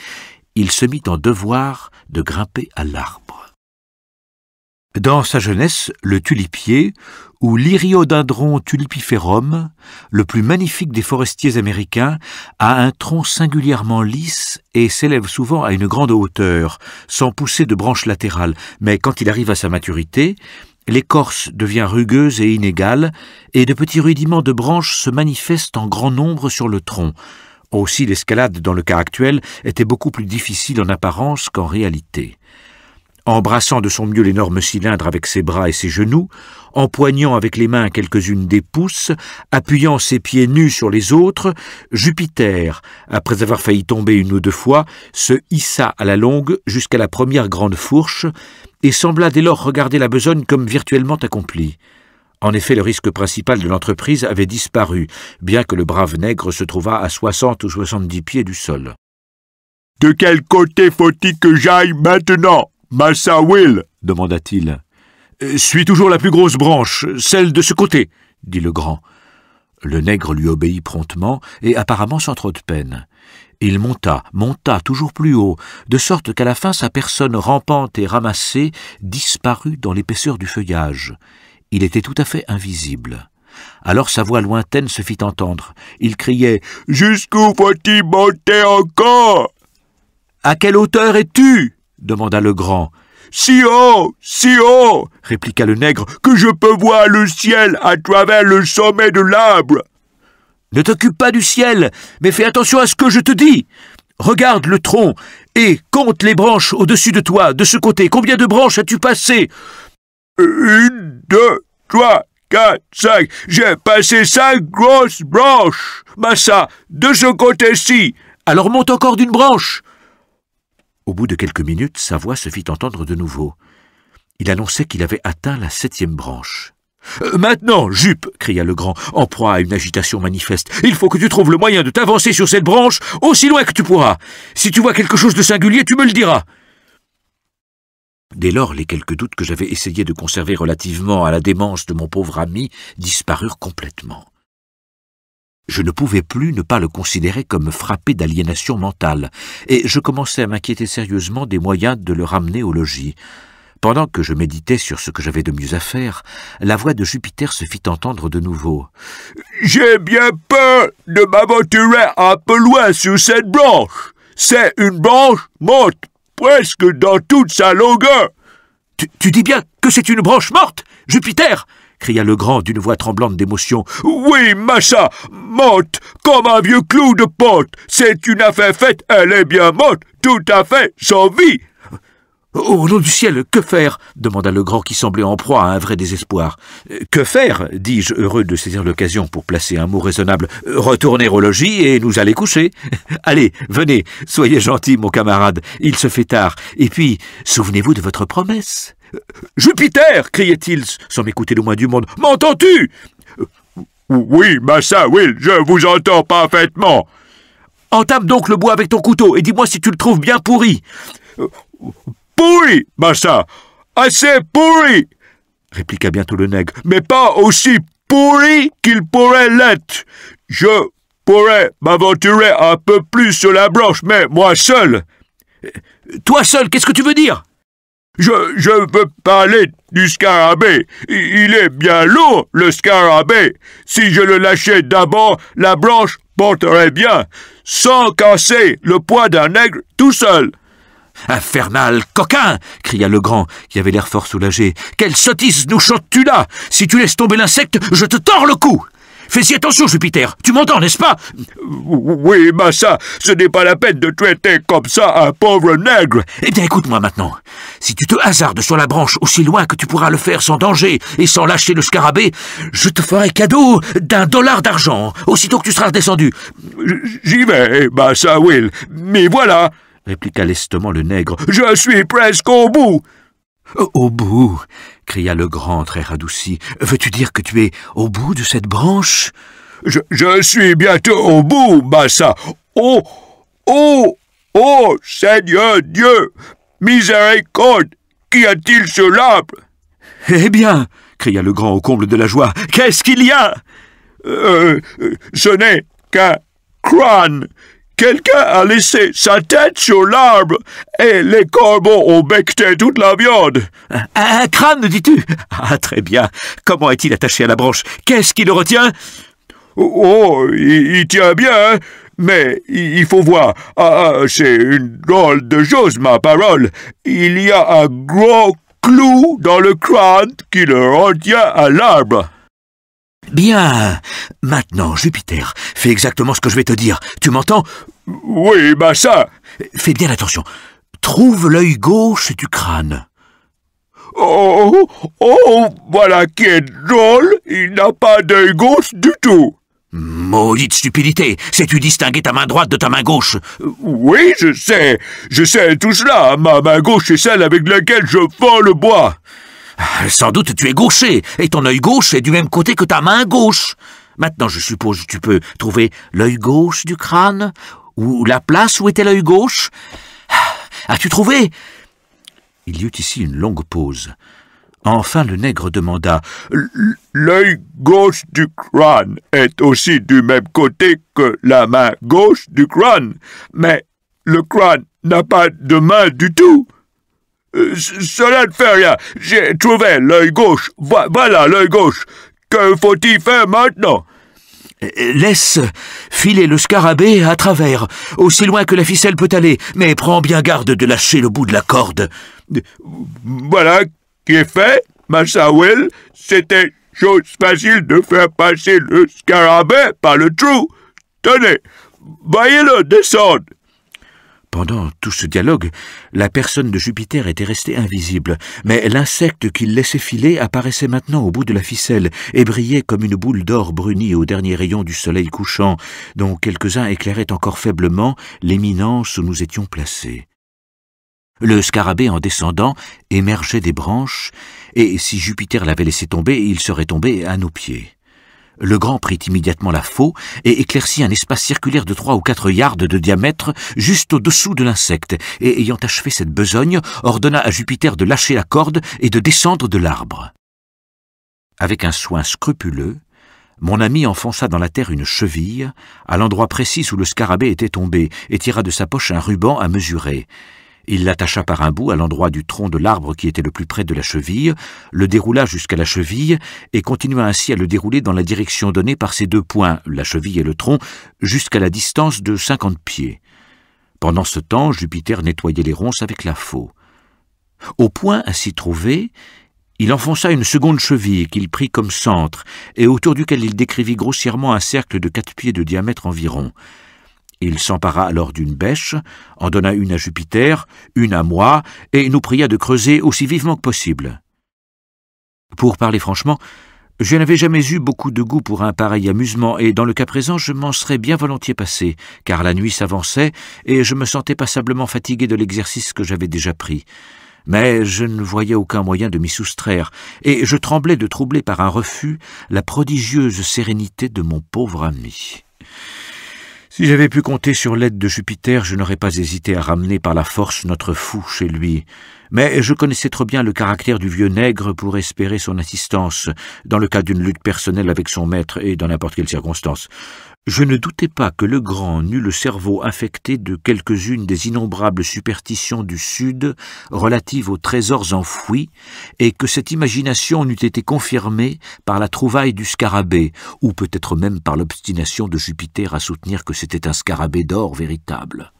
il se mit en devoir de grimper à l'arbre. Dans sa jeunesse, le tulipier, ou l'Iriodendron tulipiferum, le plus magnifique des forestiers américains, a un tronc singulièrement lisse et s'élève souvent à une grande hauteur, sans pousser de branches latérales, mais quand il arrive à sa maturité, l'écorce devient rugueuse et inégale, et de petits rudiments de branches se manifestent en grand nombre sur le tronc. Aussi l'escalade, dans le cas actuel, était beaucoup plus difficile en apparence qu'en réalité. Embrassant de son mieux l'énorme cylindre avec ses bras et ses genoux, empoignant avec les mains quelques-unes des pouces, appuyant ses pieds nus sur les autres, Jupiter, après avoir failli tomber une ou deux fois, se hissa à la longue jusqu'à la première grande fourche et sembla dès lors regarder la besogne comme virtuellement accomplie. En effet, le risque principal de l'entreprise avait disparu, bien que le brave nègre se trouvât à 60 ou 70 pieds du sol. « De quel côté faut-il que j'aille maintenant, massa Will ?» demanda-t-il. « Suis toujours la plus grosse branche, celle de ce côté, » dit le grand. Le nègre lui obéit promptement et apparemment sans trop de peine. Il monta toujours plus haut, de sorte qu'à la fin sa personne rampante et ramassée disparut dans l'épaisseur du feuillage. Il était tout à fait invisible. Alors sa voix lointaine se fit entendre. Il criait « Jusqu'où faut-il monter encore ?»« À quelle hauteur es-tu » demanda le grand. « Si haut, répliqua le nègre, que je peux voir le ciel à travers le sommet de l'arbre. »« Ne t'occupe pas du ciel, mais fais attention à ce que je te dis. Regarde le tronc et compte les branches au-dessus de toi, de ce côté. Combien de branches as-tu passé ?»« 1, 2, 3, 4, 5. J'ai passé 5 grosses branches, massa, de ce côté-ci. »« Alors monte encore d'une branche. » Au bout de quelques minutes, sa voix se fit entendre de nouveau. Il annonçait qu'il avait atteint la 7e branche. « Maintenant, Jup !» cria le grand, en proie à une agitation manifeste. « Il faut que tu trouves le moyen de t'avancer sur cette branche aussi loin que tu pourras. Si tu vois quelque chose de singulier, tu me le diras. » Dès lors, les quelques doutes que j'avais essayé de conserver relativement à la démence de mon pauvre ami disparurent complètement. Je ne pouvais plus ne pas le considérer comme frappé d'aliénation mentale, et je commençais à m'inquiéter sérieusement des moyens de le ramener au logis. Pendant que je méditais sur ce que j'avais de mieux à faire, la voix de Jupiter se fit entendre de nouveau. « J'ai bien peur de m'aventurer un peu loin sur cette branche. C'est une branche morte, presque dans toute sa longueur. »« Tu dis bien que c'est une branche morte, Jupiter !» cria le grand d'une voix tremblante d'émotion. « Oui, massa, morte, comme un vieux clou de porte. C'est une affaire faite, elle est bien morte, tout à fait, sans vie. »« Au nom du ciel, que faire ?» demanda le grand qui semblait en proie à un vrai désespoir. « Que faire ?» dis-je, heureux de saisir l'occasion pour placer un mot raisonnable. « Retourner au logis et nous aller coucher. Allez, venez, soyez gentil, mon camarade, il se fait tard. Et puis, souvenez-vous de votre promesse. »« Jupiter !» criait-il, sans m'écouter le moins du monde. « M'entends-tu ?»« Oui, massa Will, je vous entends parfaitement. »« Entame donc le bois avec ton couteau et dis-moi si tu le trouves bien pourri. » pourri, massa, assez pourri, répliqua bientôt le nègre, mais pas aussi pourri qu'il pourrait l'être. Je pourrais m'aventurer un peu plus sur la branche, mais moi seul. Toi seul, qu'est-ce que tu veux dire? Je veux parler du scarabée. Il est bien lourd, le scarabée. Si je le lâchais d'abord, la branche porterait bien, sans casser le poids d'un aigle tout seul. Infernal coquin! Cria le grand, qui avait l'air fort soulagé. Quelle sottise nous chantes-tu là? Si tu laisses tomber l'insecte, je te tords le cou! Fais-y attention, Jupiter, tu m'entends, n'est-ce pas? Oui, massa, ce n'est pas la peine de traiter comme ça un pauvre nègre. Eh bien, écoute-moi maintenant. Si tu te hasardes sur la branche aussi loin que tu pourras le faire sans danger et sans lâcher le scarabée, je te ferai cadeau d'1 $ d'argent, aussitôt que tu seras descendu. J'y vais, massa Will, mais voilà, répliqua lestement le nègre. Je suis presque au bout. Au bout, cria le grand très radouci. Veux-tu dire que tu es au bout de cette branche? Je suis bientôt au bout, massa. Oh, Seigneur Dieu, miséricorde, qu'y a-t-il sur l'arbre? Eh bien, cria le grand au comble de la joie, qu'est-ce qu'il y a? Ce n'est qu'un crâne. Quelqu'un a laissé sa tête sur l'arbre et les corbeaux ont becqueté toute la viande. Un crâne, dis-tu? Ah, très bien. Comment est-il attaché à la branche? Qu'est-ce qui le retient? Oh, il tient bien, hein, mais il faut voir. C'est une drôle de chose, ma parole. Il y a un gros clou dans le crâne qui le retient à l'arbre. Bien. Maintenant, Jupiter, fais exactement ce que je vais te dire. Tu m'entends? Oui, massa. Fais bien attention. Trouve l'œil gauche du crâne. Oh, voilà qui est drôle. Il n'a pas d'œil gauche du tout. Maudite stupidité. Sais-tu distinguer ta main droite de ta main gauche? Oui, je sais tout cela. Ma main gauche est celle avec laquelle je fends le bois. Sans doute tu es gaucher, et ton œil gauche est du même côté que ta main gauche. Maintenant, je suppose que tu peux trouver l'œil gauche du crâne, ou la place où était l'œil gauche. As-tu trouvé? Il y eut ici une longue pause. Enfin, le nègre demanda. L'œil gauche du crâne est aussi du même côté que la main gauche du crâne, mais le crâne n'a pas de main du tout. Cela ne fait rien. J'ai trouvé l'œil gauche. Voilà l'œil gauche. Que faut-il faire maintenant? Laisse filer le scarabée à travers, aussi loin que la ficelle peut aller, mais prends bien garde de lâcher le bout de la corde. Voilà qui est fait, massa Will. C'était chose facile de faire passer le scarabée par le trou. Tenez, voyez-le descendre. Pendant tout ce dialogue, la personne de Jupiter était restée invisible, mais l'insecte qu'il laissait filer apparaissait maintenant au bout de la ficelle et brillait comme une boule d'or brunie au dernier rayon du soleil couchant, dont quelques-uns éclairaient encore faiblement l'éminence où nous étions placés. Le scarabée, en descendant, émergeait des branches, et si Jupiter l'avait laissé tomber, il serait tombé à nos pieds. Le grand prit immédiatement la faux et éclaircit un espace circulaire de 3 ou 4 yards de diamètre juste au-dessous de l'insecte, et ayant achevé cette besogne, ordonna à Jupiter de lâcher la corde et de descendre de l'arbre. Avec un soin scrupuleux, mon ami enfonça dans la terre une cheville, à l'endroit précis où le scarabée était tombé, et tira de sa poche un ruban à mesurer. Il l'attacha par un bout à l'endroit du tronc de l'arbre qui était le plus près de la cheville, le déroula jusqu'à la cheville et continua ainsi à le dérouler dans la direction donnée par ces 2 points, la cheville et le tronc, jusqu'à la distance de 50 pieds. Pendant ce temps, Jupiter nettoyait les ronces avec la faux. Au point ainsi trouvé, il enfonça une seconde cheville qu'il prit comme centre et autour duquel il décrivit grossièrement un cercle de 4 pieds de diamètre environ. Il s'empara alors d'une bêche, en donna une à Jupiter, une à moi, et nous pria de creuser aussi vivement que possible. Pour parler franchement, je n'avais jamais eu beaucoup de goût pour un pareil amusement, et dans le cas présent, je m'en serais bien volontiers passé, car la nuit s'avançait, et je me sentais passablement fatigué de l'exercice que j'avais déjà pris. Mais je ne voyais aucun moyen de m'y soustraire, et je tremblais de troubler par un refus la prodigieuse sérénité de mon pauvre ami. Si j'avais pu compter sur l'aide de Jupiter, je n'aurais pas hésité à ramener par la force notre fou chez lui. Mais je connaissais trop bien le caractère du vieux nègre pour espérer son assistance, dans le cas d'une lutte personnelle avec son maître et dans n'importe quelle circonstance. Je ne doutais pas que le grand n'eût le cerveau infecté de quelques-unes des innombrables superstitions du Sud relatives aux trésors enfouis, et que cette imagination n'eût été confirmée par la trouvaille du scarabée, ou peut-être même par l'obstination de Jupiter à soutenir que c'était un scarabée d'or véritable.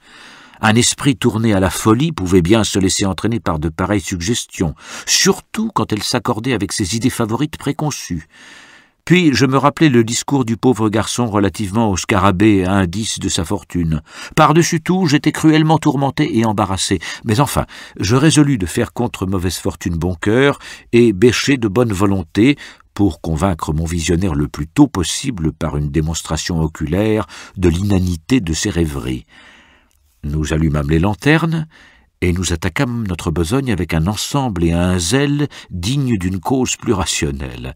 Un esprit tourné à la folie pouvait bien se laisser entraîner par de pareilles suggestions, surtout quand elles s'accordaient avec ses idées favorites préconçues. Puis je me rappelais le discours du pauvre garçon relativement au scarabée, indice de sa fortune. Par-dessus tout, j'étais cruellement tourmenté et embarrassé. Mais enfin, je résolus de faire contre mauvaise fortune bon cœur et bêcher de bonne volonté pour convaincre mon visionnaire le plus tôt possible par une démonstration oculaire de l'inanité de ses rêveries. Nous allumâmes les lanternes et nous attaquâmes notre besogne avec un ensemble et un zèle dignes d'une cause plus rationnelle.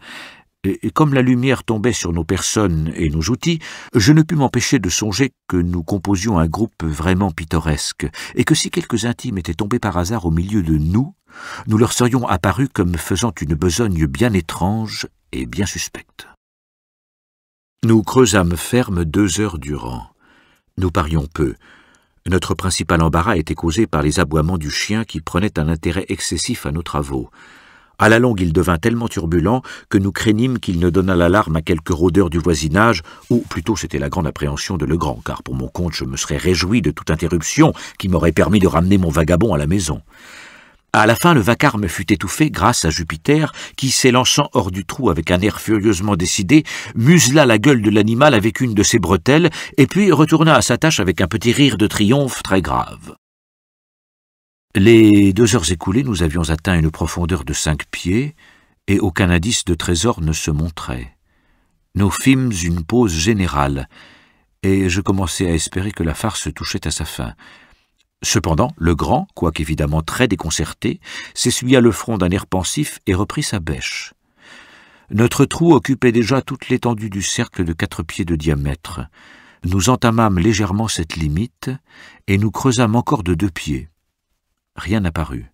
Et comme la lumière tombait sur nos personnes et nos outils, je ne pus m'empêcher de songer que nous composions un groupe vraiment pittoresque, et que si quelques intimes étaient tombés par hasard au milieu de nous, nous leur serions apparus comme faisant une besogne bien étrange et bien suspecte. Nous creusâmes ferme 2 heures durant. Nous parions peu. Notre principal embarras était causé par les aboiements du chien qui prenait un intérêt excessif à nos travaux. À la longue, il devint tellement turbulent que nous craignîmes qu'il ne donnât l'alarme à quelques rôdeurs du voisinage, ou plutôt c'était la grande appréhension de Legrand, car pour mon compte je me serais réjoui de toute interruption qui m'aurait permis de ramener mon vagabond à la maison. À la fin, le vacarme fut étouffé grâce à Jupiter, qui, s'élançant hors du trou avec un air furieusement décidé, musela la gueule de l'animal avec une de ses bretelles, et puis retourna à sa tâche avec un petit rire de triomphe très grave. Les 2 heures écoulées, nous avions atteint une profondeur de 5 pieds, et aucun indice de trésor ne se montrait. Nous fîmes une pause générale, et je commençai à espérer que la farce touchait à sa fin. Cependant, le grand, quoique évidemment très déconcerté, s'essuya le front d'un air pensif et reprit sa bêche. Notre trou occupait déjà toute l'étendue du cercle de 4 pieds de diamètre. Nous entamâmes légèrement cette limite, et nous creusâmes encore de 2 pieds. Rien n'apparut.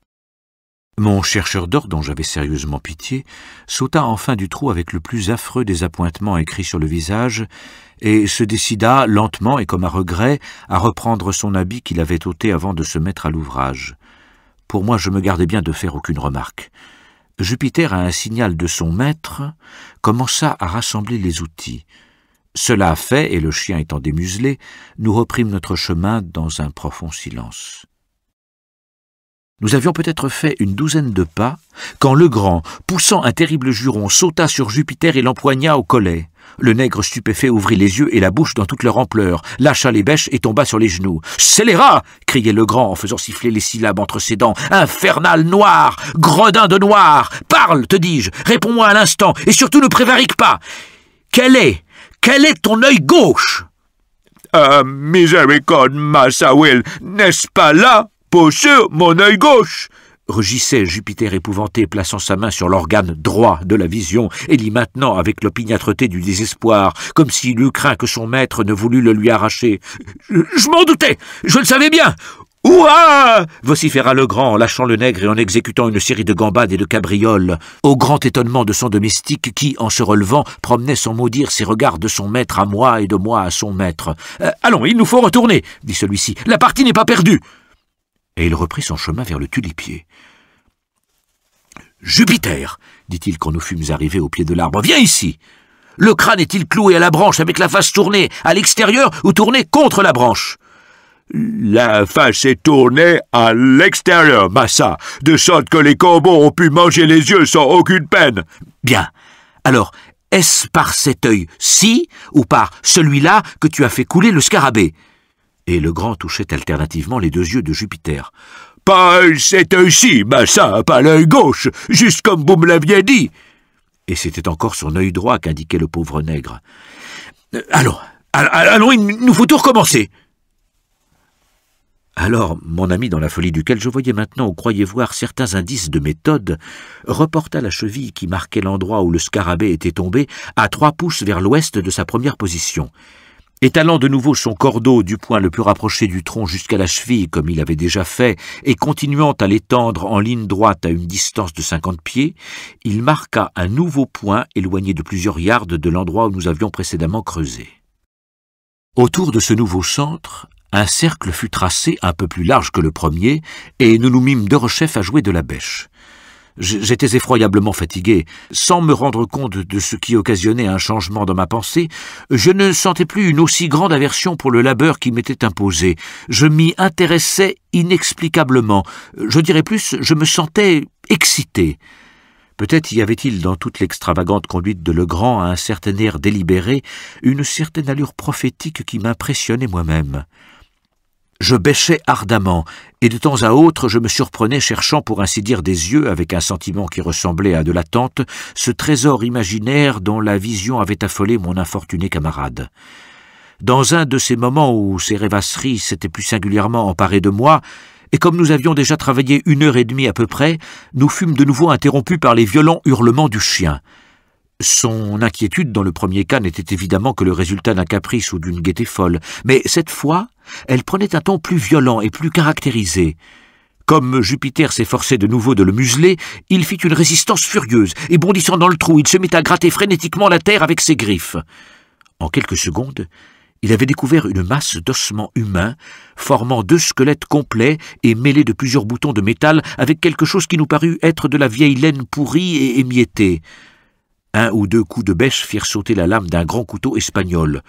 Mon chercheur d'or, dont j'avais sérieusement pitié, sauta enfin du trou avec le plus affreux des appointements écrits sur le visage, et se décida, lentement et comme à regret, à reprendre son habit qu'il avait ôté avant de se mettre à l'ouvrage. Pour moi, je me gardais bien de faire aucune remarque. Jupiter, à un signal de son maître, commença à rassembler les outils. Cela fait, et le chien étant démuselé, nous reprîmes notre chemin dans un profond silence. Nous avions peut-être fait une 12aine de pas, quand le grand, poussant un terrible juron, sauta sur Jupiter et l'empoigna au collet. Le nègre stupéfait ouvrit les yeux et la bouche dans toute leur ampleur, lâcha les bêches et tomba sur les genoux. « Scélérat !» criait le grand en faisant siffler les syllabes entre ses dents. « Infernal noir! Gredin de noir! Parle, te dis-je! Réponds-moi à l'instant, et surtout ne prévarique pas! Quel est ton œil gauche ?» Miséricorde, Massa Will, n'est-ce pas là? Pour sûr, mon œil gauche !» rugissait Jupiter épouvanté, plaçant sa main sur l'organe droit de la vision, et l'y maintenant avec l'opiniâtreté du désespoir, comme s'il eût craint que son maître ne voulût le lui arracher. « Je m'en doutais, je le savais bien !» « Ouah !» vociféra le grand en lâchant le nègre et en exécutant une série de gambades et de cabrioles, au grand étonnement de son domestique qui, en se relevant, promenait sans mot dire ses regards de son maître à moi et de moi à son maître. « Allons, il nous faut retourner !» dit celui-ci. « La partie n'est pas perdue !» Et il reprit son chemin vers le tulipier. « Jupiter !» dit-il quand nous fûmes arrivés au pied de l'arbre. « Viens ici ! Le crâne est-il cloué à la branche avec la face tournée à l'extérieur ou tournée contre la branche ?» La face est tournée à l'extérieur, Massa, de sorte que les corbeaux ont pu manger les yeux sans aucune peine. Bien. Alors, est-ce par cet œil-ci ou par celui-là que tu as fait couler le scarabée? Et le grand touchait alternativement les 2 yeux de Jupiter. Pas cet œil-ci, Massa, pas l'œil gauche, juste comme vous me l'aviez dit. Et c'était encore son œil droit qu'indiquait le pauvre nègre. Allons, il nous faut tout recommencer. Alors, mon ami, dans la folie duquel je voyais maintenant ou croyais voir certains indices de méthode, reporta la cheville qui marquait l'endroit où le scarabée était tombé à 3 pouces vers l'ouest de sa première position. Étalant de nouveau son cordeau du point le plus rapproché du tronc jusqu'à la cheville, comme il avait déjà fait, et continuant à l'étendre en ligne droite à une distance de 50 pieds, il marqua un nouveau point éloigné de plusieurs yards de l'endroit où nous avions précédemment creusé. Autour de ce nouveau centre, un cercle fut tracé un peu plus large que le premier, et nous nous mîmes derechef à jouer de la bêche. J'étais effroyablement fatigué. Sans me rendre compte de ce qui occasionnait un changement dans ma pensée, je ne sentais plus une aussi grande aversion pour le labeur qui m'était imposé. Je m'y intéressais inexplicablement. Je dirais plus, je me sentais excité. Peut-être y avait-il dans toute l'extravagante conduite de Legrand un certain air délibéré, une certaine allure prophétique qui m'impressionnait moi-même. Je bêchais ardemment, et de temps à autre je me surprenais cherchant pour ainsi dire des yeux, avec un sentiment qui ressemblait à de l'attente, ce trésor imaginaire dont la vision avait affolé mon infortuné camarade. Dans un de ces moments où ces rêvasseries s'étaient plus singulièrement emparées de moi, et comme nous avions déjà travaillé 1 heure et demie à peu près, nous fûmes de nouveau interrompus par les violents hurlements du chien. Son inquiétude dans le premier cas n'était évidemment que le résultat d'un caprice ou d'une gaieté folle, mais cette fois, elle prenait un ton plus violent et plus caractérisé. Comme Jupiter s'efforçait de nouveau de le museler, il fit une résistance furieuse, et bondissant dans le trou, il se mit à gratter frénétiquement la terre avec ses griffes. En quelques secondes, il avait découvert une masse d'ossements humains, formant 2 squelettes complets et mêlés de plusieurs boutons de métal avec quelque chose qui nous parut être de la vieille laine pourrie et émiettée. 1 ou 2 coups de bêche firent sauter la lame d'un grand couteau espagnol.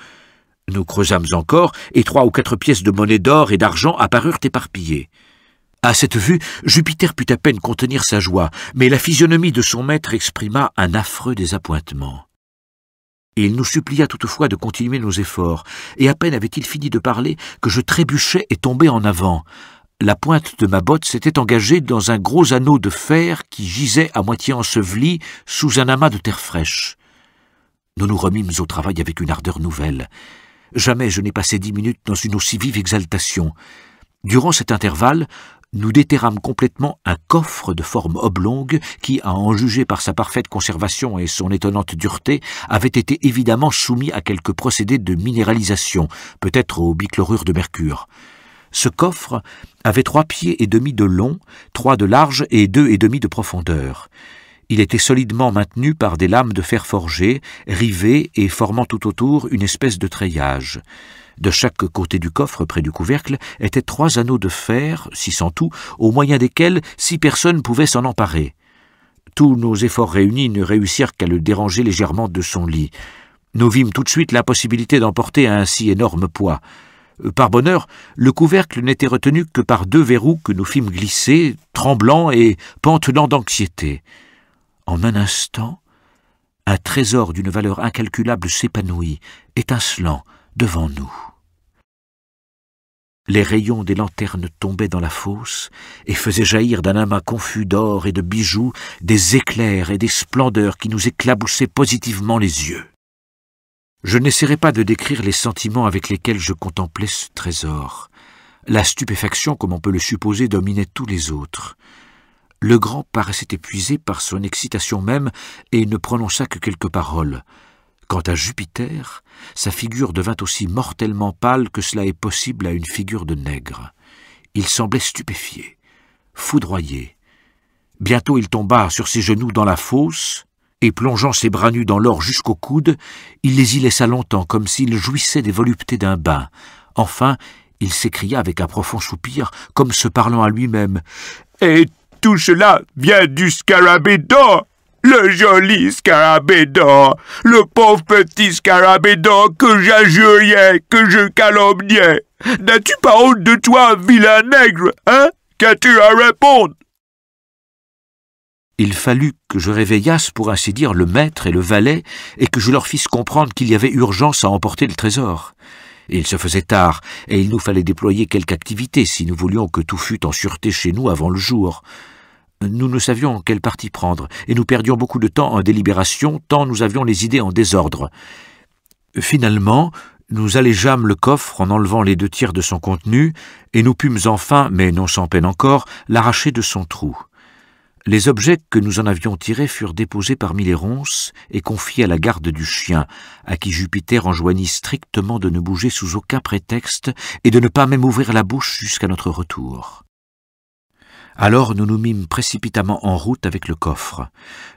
Nous creusâmes encore, et 3 ou 4 pièces de monnaie d'or et d'argent apparurent éparpillées. À cette vue, Jupiter put à peine contenir sa joie, mais la physionomie de son maître exprima un affreux désappointement. Il nous supplia toutefois de continuer nos efforts, et à peine avait-il fini de parler que je trébuchais et tombais en avant. La pointe de ma botte s'était engagée dans un gros anneau de fer qui gisait à moitié enseveli sous un amas de terre fraîche. Nous nous remîmes au travail avec une ardeur nouvelle. Jamais je n'ai passé 10 minutes dans une aussi vive exaltation. Durant cet intervalle, nous déterrâmes complètement un coffre de forme oblongue qui, à en juger par sa parfaite conservation et son étonnante dureté, avait été évidemment soumis à quelque procédé de minéralisation, peut-être au bichlorure de mercure. Ce coffre avait 3 pieds et demi de long, 3 de large et 2 et demi de profondeur. Il était solidement maintenu par des lames de fer forgé, rivées et formant tout autour une espèce de treillage. De chaque côté du coffre, près du couvercle, étaient 3 anneaux de fer, 6 en tout, au moyen desquels 6 personnes pouvaient s'en emparer. Tous nos efforts réunis ne réussirent qu'à le déranger légèrement de son lit. Nous vîmes tout de suite l'impossibilité d'emporter un si énorme poids. Par bonheur, le couvercle n'était retenu que par 2 verrous que nous fîmes glisser, tremblants et pantelants d'anxiété. En un instant, un trésor d'une valeur incalculable s'épanouit, étincelant, devant nous. Les rayons des lanternes tombaient dans la fosse et faisaient jaillir d'un amas confus d'or et de bijoux des éclairs et des splendeurs qui nous éclaboussaient positivement les yeux. Je n'essaierai pas de décrire les sentiments avec lesquels je contemplais ce trésor. La stupéfaction, comme on peut le supposer, dominait tous les autres. Legrand paraissait épuisé par son excitation même et ne prononça que quelques paroles. Quant à Jupiter, sa figure devint aussi mortellement pâle que cela est possible à une figure de nègre. Il semblait stupéfié, foudroyé. Bientôt il tomba sur ses genoux dans la fosse, et plongeant ses bras nus dans l'or jusqu'au coude, il les y laissa longtemps, comme s'il jouissait des voluptés d'un bain. Enfin, il s'écria avec un profond soupir, comme se parlant à lui-même. « Et tout cela vient du scarabée d'or, le joli scarabée d'or, le pauvre petit scarabée d'or que j'injuriais, que je calomniais. N'as-tu pas honte de toi, vilain nègre, hein? Qu'as-tu à répondre ?» Il fallut que je réveillasse, pour ainsi dire, le maître et le valet, et que je leur fisse comprendre qu'il y avait urgence à emporter le trésor. Il se faisait tard, et il nous fallait déployer quelque activité si nous voulions que tout fût en sûreté chez nous avant le jour. Nous ne savions quel parti prendre, et nous perdions beaucoup de temps en délibération, tant nous avions les idées en désordre. Finalement, nous allégeâmes le coffre en enlevant les 2 tiers de son contenu, et nous pûmes enfin, mais non sans peine encore, l'arracher de son trou. Les objets que nous en avions tirés furent déposés parmi les ronces et confiés à la garde du chien, à qui Jupiter enjoignit strictement de ne bouger sous aucun prétexte et de ne pas même ouvrir la bouche jusqu'à notre retour. Alors nous nous mîmes précipitamment en route avec le coffre.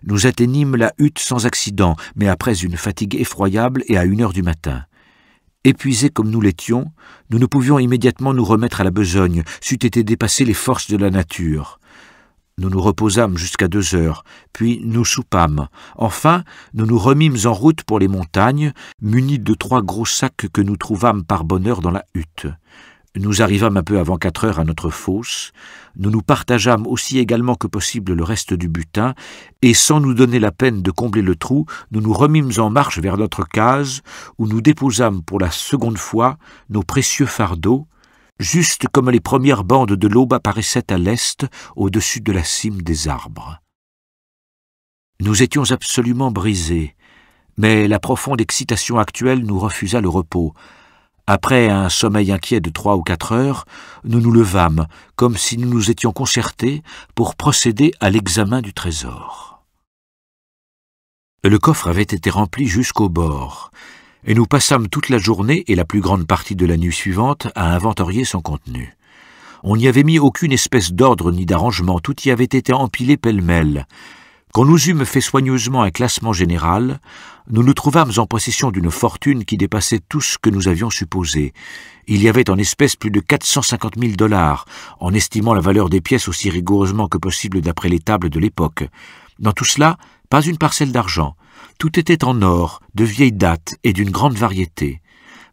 Nous atteignîmes la hutte sans accident, mais après une fatigue effroyable et à 1 heure du matin. Épuisés comme nous l'étions, nous ne pouvions immédiatement nous remettre à la besogne, c'eût été dépasser les forces de la nature. Nous nous reposâmes jusqu'à 2 heures, puis nous soupâmes. Enfin, nous nous remîmes en route pour les montagnes, munis de 3 gros sacs que nous trouvâmes par bonheur dans la hutte. Nous arrivâmes un peu avant 4 heures à notre fosse. Nous nous partageâmes aussi également que possible le reste du butin, et sans nous donner la peine de combler le trou, nous nous remîmes en marche vers notre case, où nous déposâmes pour la seconde fois nos précieux fardeaux, juste comme les premières bandes de l'aube apparaissaient à l'est, au-dessus de la cime des arbres. Nous étions absolument brisés, mais la profonde excitation actuelle nous refusa le repos. Après un sommeil inquiet de 3 ou 4 heures, nous nous levâmes, comme si nous nous étions concertés pour procéder à l'examen du trésor. Le coffre avait été rempli jusqu'au bord, et nous passâmes toute la journée et la plus grande partie de la nuit suivante à inventorier son contenu. On n'y avait mis aucune espèce d'ordre ni d'arrangement, tout y avait été empilé pêle-mêle. Quand nous eûmes fait soigneusement un classement général, nous nous trouvâmes en possession d'une fortune qui dépassait tout ce que nous avions supposé. Il y avait en espèces plus de 450 000 $, en estimant la valeur des pièces aussi rigoureusement que possible d'après les tables de l'époque. Dans tout cela, pas une parcelle d'argent. Tout était en or, de vieille date et d'une grande variété.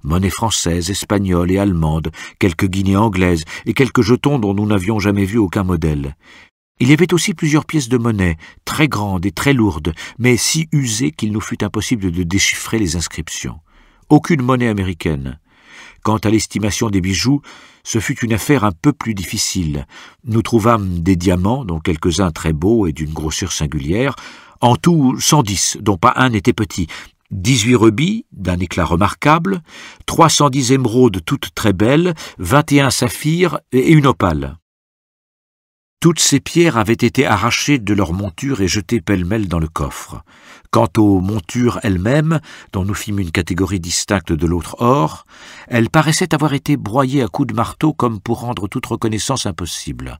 Monnaie française, espagnole et allemande, quelques guinées anglaises et quelques jetons dont nous n'avions jamais vu aucun modèle. Il y avait aussi plusieurs pièces de monnaie, très grandes et très lourdes, mais si usées qu'il nous fut impossible de déchiffrer les inscriptions. Aucune monnaie américaine. Quant à l'estimation des bijoux, ce fut une affaire un peu plus difficile. Nous trouvâmes des diamants, dont quelques-uns très beaux et d'une grosseur singulière, en tout 110, dont pas un n'était petit, 18 rubis d'un éclat remarquable, 310 émeraudes toutes très belles, 21 saphirs et une opale. Toutes ces pierres avaient été arrachées de leurs montures et jetées pêle-mêle dans le coffre. Quant aux montures elles-mêmes, dont nous fîmes une catégorie distincte de l'autre or, elles paraissaient avoir été broyées à coups de marteau comme pour rendre toute reconnaissance impossible.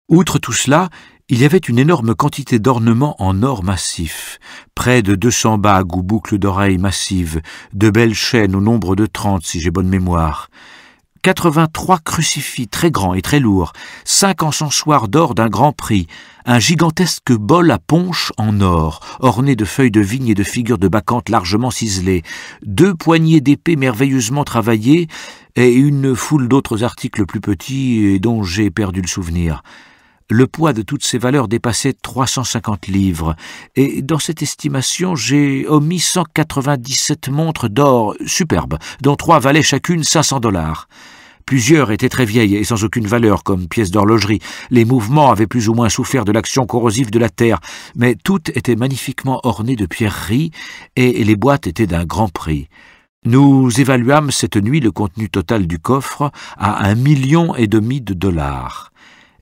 Outre tout cela, il y avait une énorme quantité d'ornements en or massif, près de 200 bagues ou boucles d'oreilles massives, de belles chaînes au nombre de 30 si j'ai bonne mémoire, 83 crucifix très grands et très lourds, 5 encensoirs d'or d'un grand prix, un gigantesque bol à punch en or, orné de feuilles de vigne et de figures de bacchantes largement ciselées, 2 poignées d'épée merveilleusement travaillées et une foule d'autres articles plus petits et dont j'ai perdu le souvenir. Le poids de toutes ces valeurs dépassait 350 livres, et dans cette estimation, j'ai omis 197 montres d'or superbes, dont 3 valaient chacune 500 $. Plusieurs étaient très vieilles et sans aucune valeur, comme pièces d'horlogerie. Les mouvements avaient plus ou moins souffert de l'action corrosive de la terre, mais toutes étaient magnifiquement ornées de pierreries, et les boîtes étaient d'un grand prix. Nous évaluâmes cette nuit le contenu total du coffre à 1,5 million de $.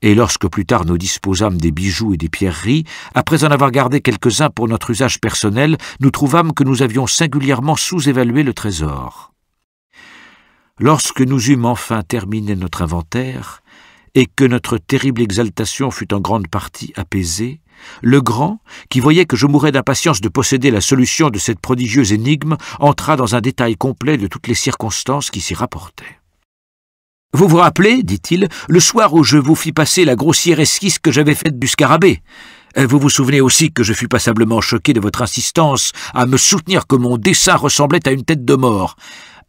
Et lorsque plus tard nous disposâmes des bijoux et des pierreries, après en avoir gardé quelques-uns pour notre usage personnel, nous trouvâmes que nous avions singulièrement sous-évalué le trésor. Lorsque nous eûmes enfin terminé notre inventaire, et que notre terrible exaltation fut en grande partie apaisée, le grand, qui voyait que je mourais d'impatience de posséder la solution de cette prodigieuse énigme, entra dans un détail complet de toutes les circonstances qui s'y rapportaient. « Vous vous rappelez, dit-il, le soir où je vous fis passer la grossière esquisse que j'avais faite du scarabée. Vous vous souvenez aussi que je fus passablement choqué de votre insistance à me soutenir que mon dessin ressemblait à une tête de mort.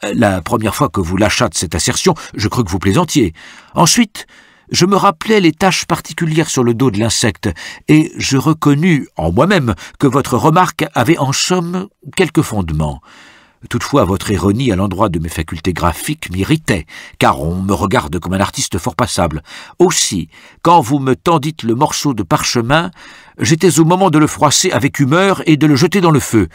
La première fois que vous lâchâtes cette assertion, je crus que vous plaisantiez. Ensuite, je me rappelais les taches particulières sur le dos de l'insecte, et je reconnus en moi-même que votre remarque avait en somme quelque fondement. Toutefois, votre ironie à l'endroit de mes facultés graphiques m'irritait, car on me regarde comme un artiste fort passable. Aussi, quand vous me tendîtes le morceau de parchemin, j'étais au moment de le froisser avec humeur et de le jeter dans le feu.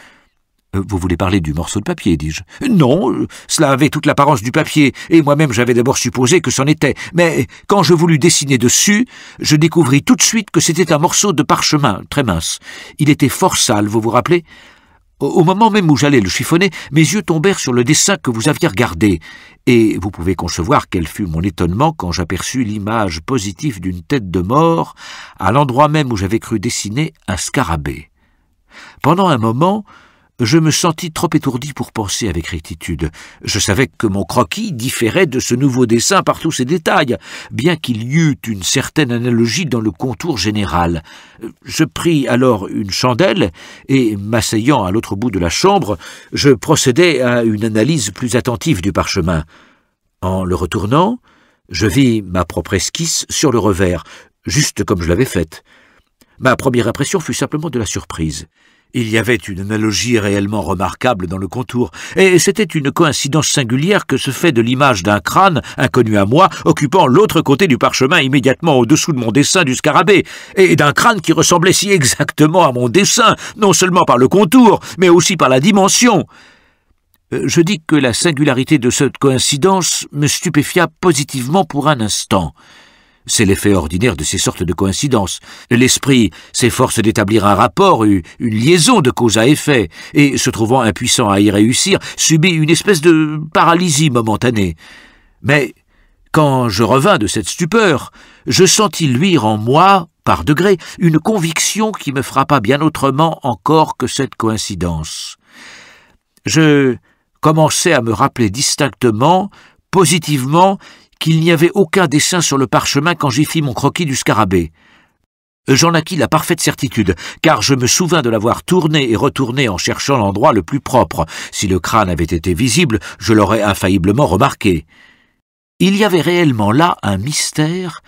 Vous voulez parler du morceau de papier, dis-je. Non, cela avait toute l'apparence du papier, et moi-même j'avais d'abord supposé que c'en était. Mais quand je voulus dessiner dessus, je découvris tout de suite que c'était un morceau de parchemin, très mince. Il était fort sale, vous vous rappelez ? Au moment même où j'allais le chiffonner, mes yeux tombèrent sur le dessin que vous aviez regardé, et vous pouvez concevoir quel fut mon étonnement quand j'aperçus l'image positive d'une tête de mort à l'endroit même où j'avais cru dessiner un scarabée. Pendant un moment, je me sentis trop étourdi pour penser avec rectitude. Je savais que mon croquis différait de ce nouveau dessin par tous ses détails, bien qu'il y eût une certaine analogie dans le contour général. Je pris alors une chandelle et, m'asseyant à l'autre bout de la chambre, je procédai à une analyse plus attentive du parchemin. En le retournant, je vis ma propre esquisse sur le revers, juste comme je l'avais faite. Ma première impression fut simplement de la surprise. Il y avait une analogie réellement remarquable dans le contour, et c'était une coïncidence singulière que ce fait de l'image d'un crâne, inconnu à moi, occupant l'autre côté du parchemin immédiatement au-dessous de mon dessin du scarabée, et d'un crâne qui ressemblait si exactement à mon dessin, non seulement par le contour, mais aussi par la dimension. Je dis que la singularité de cette coïncidence me stupéfia positivement pour un instant. C'est l'effet ordinaire de ces sortes de coïncidences. L'esprit s'efforce d'établir un rapport, une liaison de cause à effet, et, se trouvant impuissant à y réussir, subit une espèce de paralysie momentanée. Mais, quand je revins de cette stupeur, je sentis luire en moi, par degrés, une conviction qui me frappa bien autrement encore que cette coïncidence. Je commençai à me rappeler distinctement, positivement, qu'il n'y avait aucun dessin sur le parchemin quand j'y fis mon croquis du scarabée. J'en acquis la parfaite certitude, car je me souvins de l'avoir tourné et retourné en cherchant l'endroit le plus propre. Si le crâne avait été visible, je l'aurais infailliblement remarqué. Il y avait réellement là un mystère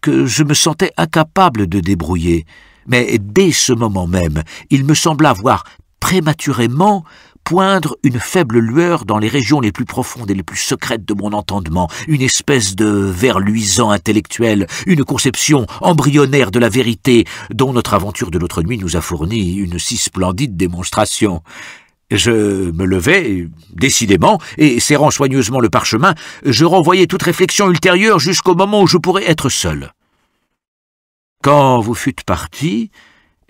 que je me sentais incapable de débrouiller, mais dès ce moment même, il me sembla voir prématurément poindre une faible lueur dans les régions les plus profondes et les plus secrètes de mon entendement, une espèce de ver luisant intellectuel, une conception embryonnaire de la vérité dont notre aventure de l'autre nuit nous a fourni une si splendide démonstration. Je me levai, décidément, et serrant soigneusement le parchemin, je renvoyai toute réflexion ultérieure jusqu'au moment où je pourrais être seul. Quand vous fûtes partis,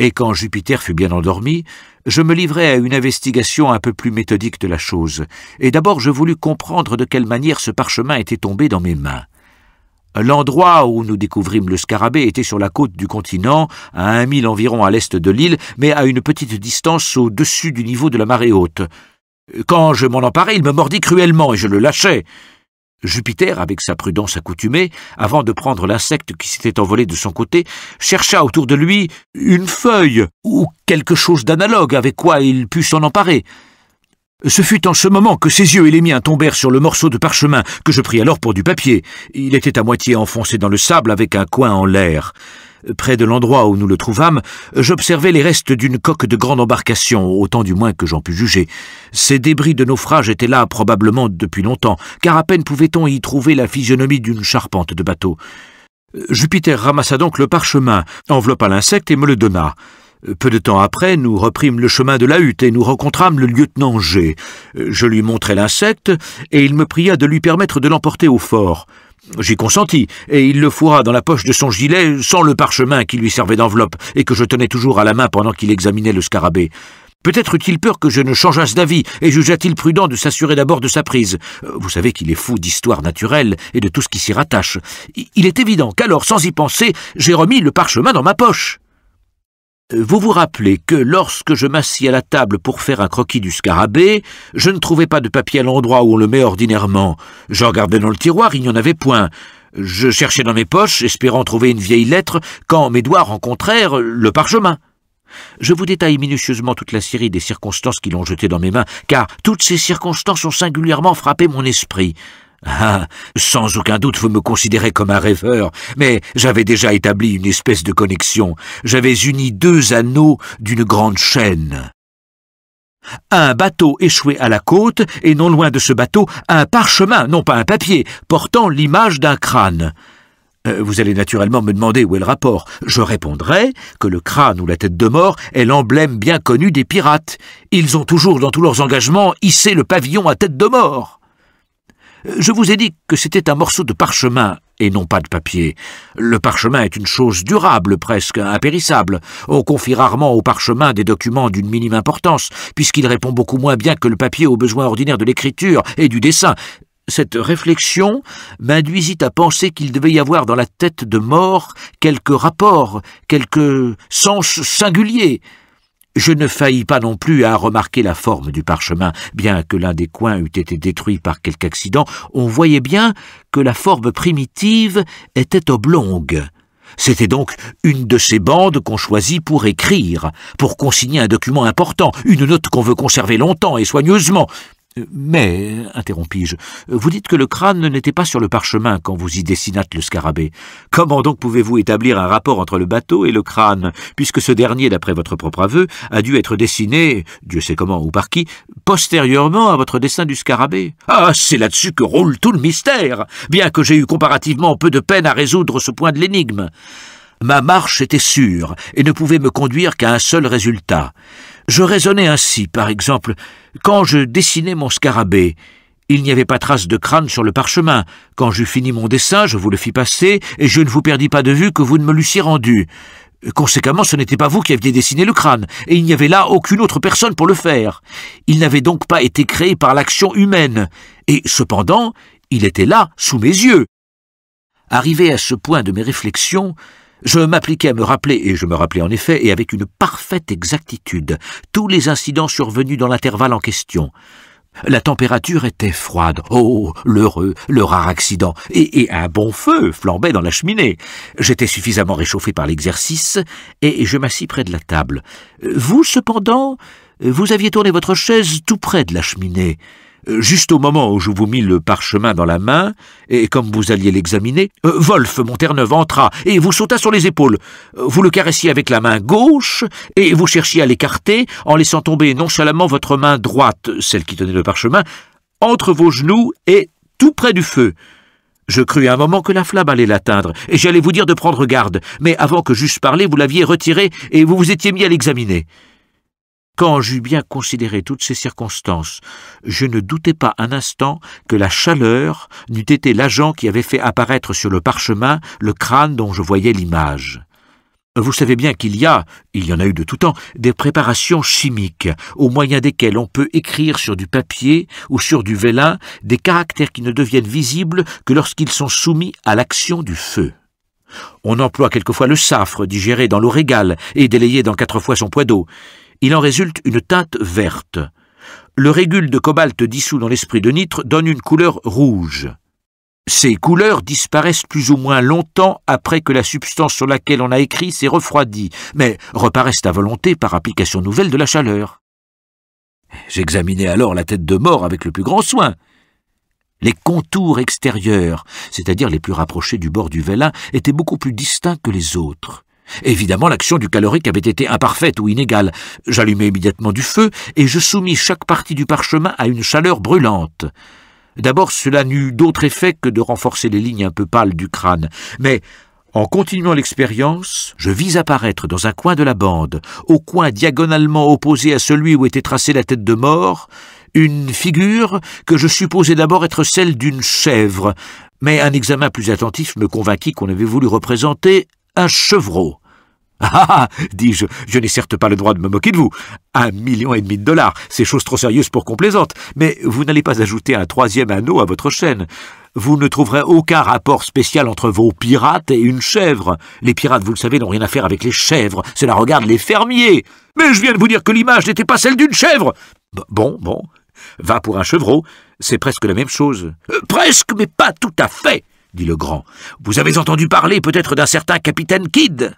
et quand Jupiter fut bien endormi, je me livrai à une investigation un peu plus méthodique de la chose, et d'abord je voulus comprendre de quelle manière ce parchemin était tombé dans mes mains. L'endroit où nous découvrîmes le scarabée était sur la côte du continent, à 1 mille environ à l'est de l'île, mais à une petite distance au-dessus du niveau de la marée haute. Quand je m'en emparai, il me mordit cruellement, et je le lâchai. Jupiter, avec sa prudence accoutumée, avant de prendre l'insecte qui s'était envolé de son côté, chercha autour de lui une feuille ou quelque chose d'analogue avec quoi il put s'en emparer. Ce fut en ce moment que ses yeux et les miens tombèrent sur le morceau de parchemin que je pris alors pour du papier. Il était à moitié enfoncé dans le sable avec un coin en l'air. Près de l'endroit où nous le trouvâmes, j'observai les restes d'une coque de grande embarcation, autant du moins que j'en pus juger. Ces débris de naufrage étaient là probablement depuis longtemps, car à peine pouvait-on y trouver la physionomie d'une charpente de bateau. Jupiter ramassa donc le parchemin, enveloppa l'insecte et me le donna. Peu de temps après, nous reprîmes le chemin de la hutte et nous rencontrâmes le lieutenant G. Je lui montrai l'insecte et il me pria de lui permettre de l'emporter au fort. J'y consentis, et il le fourra dans la poche de son gilet sans le parchemin qui lui servait d'enveloppe et que je tenais toujours à la main pendant qu'il examinait le scarabée. Peut-être eut-il peur que je ne changeasse d'avis et jugea-t-il prudent de s'assurer d'abord de sa prise. Vous savez qu'il est fou d'histoire naturelle et de tout ce qui s'y rattache. Il est évident qu'alors, sans y penser, j'ai remis le parchemin dans ma poche. Vous vous rappelez que lorsque je m'assis à la table pour faire un croquis du scarabée, je ne trouvais pas de papier à l'endroit où on le met ordinairement. Je regardais dans le tiroir, il n'y en avait point. Je cherchais dans mes poches, espérant trouver une vieille lettre, quand mes doigts rencontrèrent le parchemin. Je vous détaille minutieusement toute la série des circonstances qui l'ont jeté dans mes mains, car toutes ces circonstances ont singulièrement frappé mon esprit. Ah, sans aucun doute vous me considérez comme un rêveur, mais j'avais déjà établi une espèce de connexion. J'avais uni 2 anneaux d'une grande chaîne. Un bateau échoué à la côte, et non loin de ce bateau, un parchemin, non pas un papier, portant l'image d'un crâne. Vous allez naturellement me demander où est le rapport. Je répondrai que le crâne ou la tête de mort est l'emblème bien connu des pirates. Ils ont toujours, dans tous leurs engagements, hissé le pavillon à tête de mort. Je vous ai dit que c'était un morceau de parchemin et non pas de papier. Le parchemin est une chose durable, presque impérissable. On confie rarement au parchemin des documents d'une minime importance, puisqu'il répond beaucoup moins bien que le papier aux besoins ordinaires de l'écriture et du dessin. Cette réflexion m'induisit à penser qu'il devait y avoir dans la tête de mort quelque rapport, quelque sens singulier. Je ne faillis pas non plus à remarquer la forme du parchemin. Bien que l'un des coins eût été détruit par quelque accident, on voyait bien que la forme primitive était oblongue. C'était donc une de ces bandes qu'on choisit pour écrire, pour consigner un document important, une note qu'on veut conserver longtemps et soigneusement. Mais, interrompis-je, vous dites que le crâne n'était pas sur le parchemin quand vous y dessinâtes le scarabée. Comment donc pouvez-vous établir un rapport entre le bateau et le crâne, puisque ce dernier, d'après votre propre aveu, a dû être dessiné, Dieu sait comment ou par qui, postérieurement à votre dessin du scarabée? Ah, c'est là-dessus que roule tout le mystère, bien que j'ai eu comparativement peu de peine à résoudre ce point de l'énigme. Ma marche était sûre et ne pouvait me conduire qu'à un seul résultat. Je raisonnais ainsi, par exemple, quand je dessinais mon scarabée, il n'y avait pas trace de crâne sur le parchemin. Quand j'eus fini mon dessin, je vous le fis passer, et je ne vous perdis pas de vue que vous ne me l'eussiez rendu. Conséquemment, ce n'était pas vous qui aviez dessiné le crâne, et il n'y avait là aucune autre personne pour le faire. Il n'avait donc pas été créé par l'action humaine, et cependant, il était là, sous mes yeux. Arrivé à ce point de mes réflexions, je m'appliquai à me rappeler, et je me rappelai en effet, et avec une parfaite exactitude, tous les incidents survenus dans l'intervalle en question. La température était froide. Oh, l'heureux, le rare accident. Et un bon feu flambait dans la cheminée. J'étais suffisamment réchauffé par l'exercice, et je m'assis près de la table. Vous, cependant, vous aviez tourné votre chaise tout près de la cheminée. Juste au moment où je vous mis le parchemin dans la main, et comme vous alliez l'examiner, Wolf, mon Terre-Neuve, entra et vous sauta sur les épaules. Vous le caressiez avec la main gauche, et vous cherchiez à l'écarter en laissant tomber nonchalamment votre main droite, celle qui tenait le parchemin, entre vos genoux et tout près du feu. Je crus un moment que la flamme allait l'atteindre, et j'allais vous dire de prendre garde, mais avant que j'eusse parlé, vous l'aviez retiré et vous vous étiez mis à l'examiner. Quand j'eus bien considéré toutes ces circonstances, je ne doutai pas un instant que la chaleur n'eût été l'agent qui avait fait apparaître sur le parchemin le crâne dont je voyais l'image. Vous savez bien qu'il y en a eu de tout temps, des préparations chimiques, au moyen desquelles on peut écrire sur du papier ou sur du vélin des caractères qui ne deviennent visibles que lorsqu'ils sont soumis à l'action du feu. On emploie quelquefois le safre digéré dans l'eau régale et délayé dans 4 fois son poids d'eau. Il en résulte une teinte verte. Le régule de cobalt dissous dans l'esprit de nitre donne une couleur rouge. Ces couleurs disparaissent plus ou moins longtemps après que la substance sur laquelle on a écrit s'est refroidie, mais reparaissent à volonté par application nouvelle de la chaleur. J'examinai alors la tête de mort avec le plus grand soin. Les contours extérieurs, c'est-à-dire les plus rapprochés du bord du vélin, étaient beaucoup plus distincts que les autres. Évidemment, l'action du calorique avait été imparfaite ou inégale. J'allumai immédiatement du feu et je soumis chaque partie du parchemin à une chaleur brûlante. D'abord, cela n'eut d'autre effet que de renforcer les lignes un peu pâles du crâne, mais en continuant l'expérience, je vis apparaître dans un coin de la bande, au coin diagonalement opposé à celui où était tracée la tête de mort, une figure que je supposais d'abord être celle d'une chèvre, mais un examen plus attentif me convainquit qu'on avait voulu représenter un chevreau. « Ah !» dis-je, « je n'ai certes pas le droit de me moquer de vous. $1,5 million de dollars, c'est chose trop sérieuse pour qu'on plaisante, mais vous n'allez pas ajouter un 3e anneau à votre chaîne. Vous ne trouverez aucun rapport spécial entre vos pirates et une chèvre. Les pirates, vous le savez, n'ont rien à faire avec les chèvres, cela regarde les fermiers. Mais je viens de vous dire que l'image n'était pas celle d'une chèvre. Bon, va pour un chevreau, c'est presque la même chose. Presque, mais pas tout à fait, dit le grand. Vous avez entendu parler peut-être d'un certain capitaine Kidd.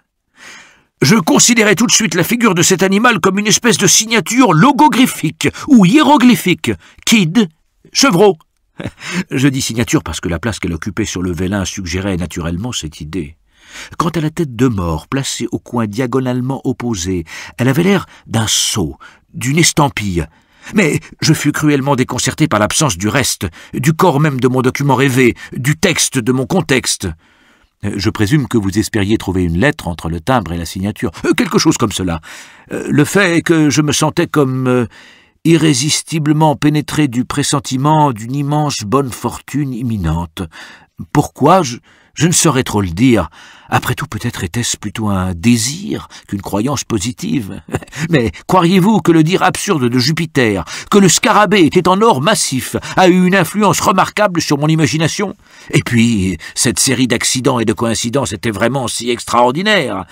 Je considérais tout de suite la figure de cet animal comme une espèce de signature logographique ou hiéroglyphique. Kidd, chevreau. Je dis signature parce que la place qu'elle occupait sur le vélin suggérait naturellement cette idée. Quant à la tête de mort, placée au coin diagonalement opposé, elle avait l'air d'un sceau, d'une estampille. Mais je fus cruellement déconcerté par l'absence du reste, du corps même de mon document rêvé, du texte de mon contexte. Je présume que vous espériez trouver une lettre entre le timbre et la signature. Quelque chose comme cela. Le fait est que je me sentais comme irrésistiblement pénétré du pressentiment d'une immense bonne fortune imminente. Pourquoi je ne saurais trop le dire. Après tout, peut-être était-ce plutôt un désir qu'une croyance positive. Mais croiriez-vous que le dire absurde de Jupiter, que le scarabée était en or massif, a eu une influence remarquable sur mon imagination? Et puis, cette série d'accidents et de coïncidences était vraiment si extraordinaire.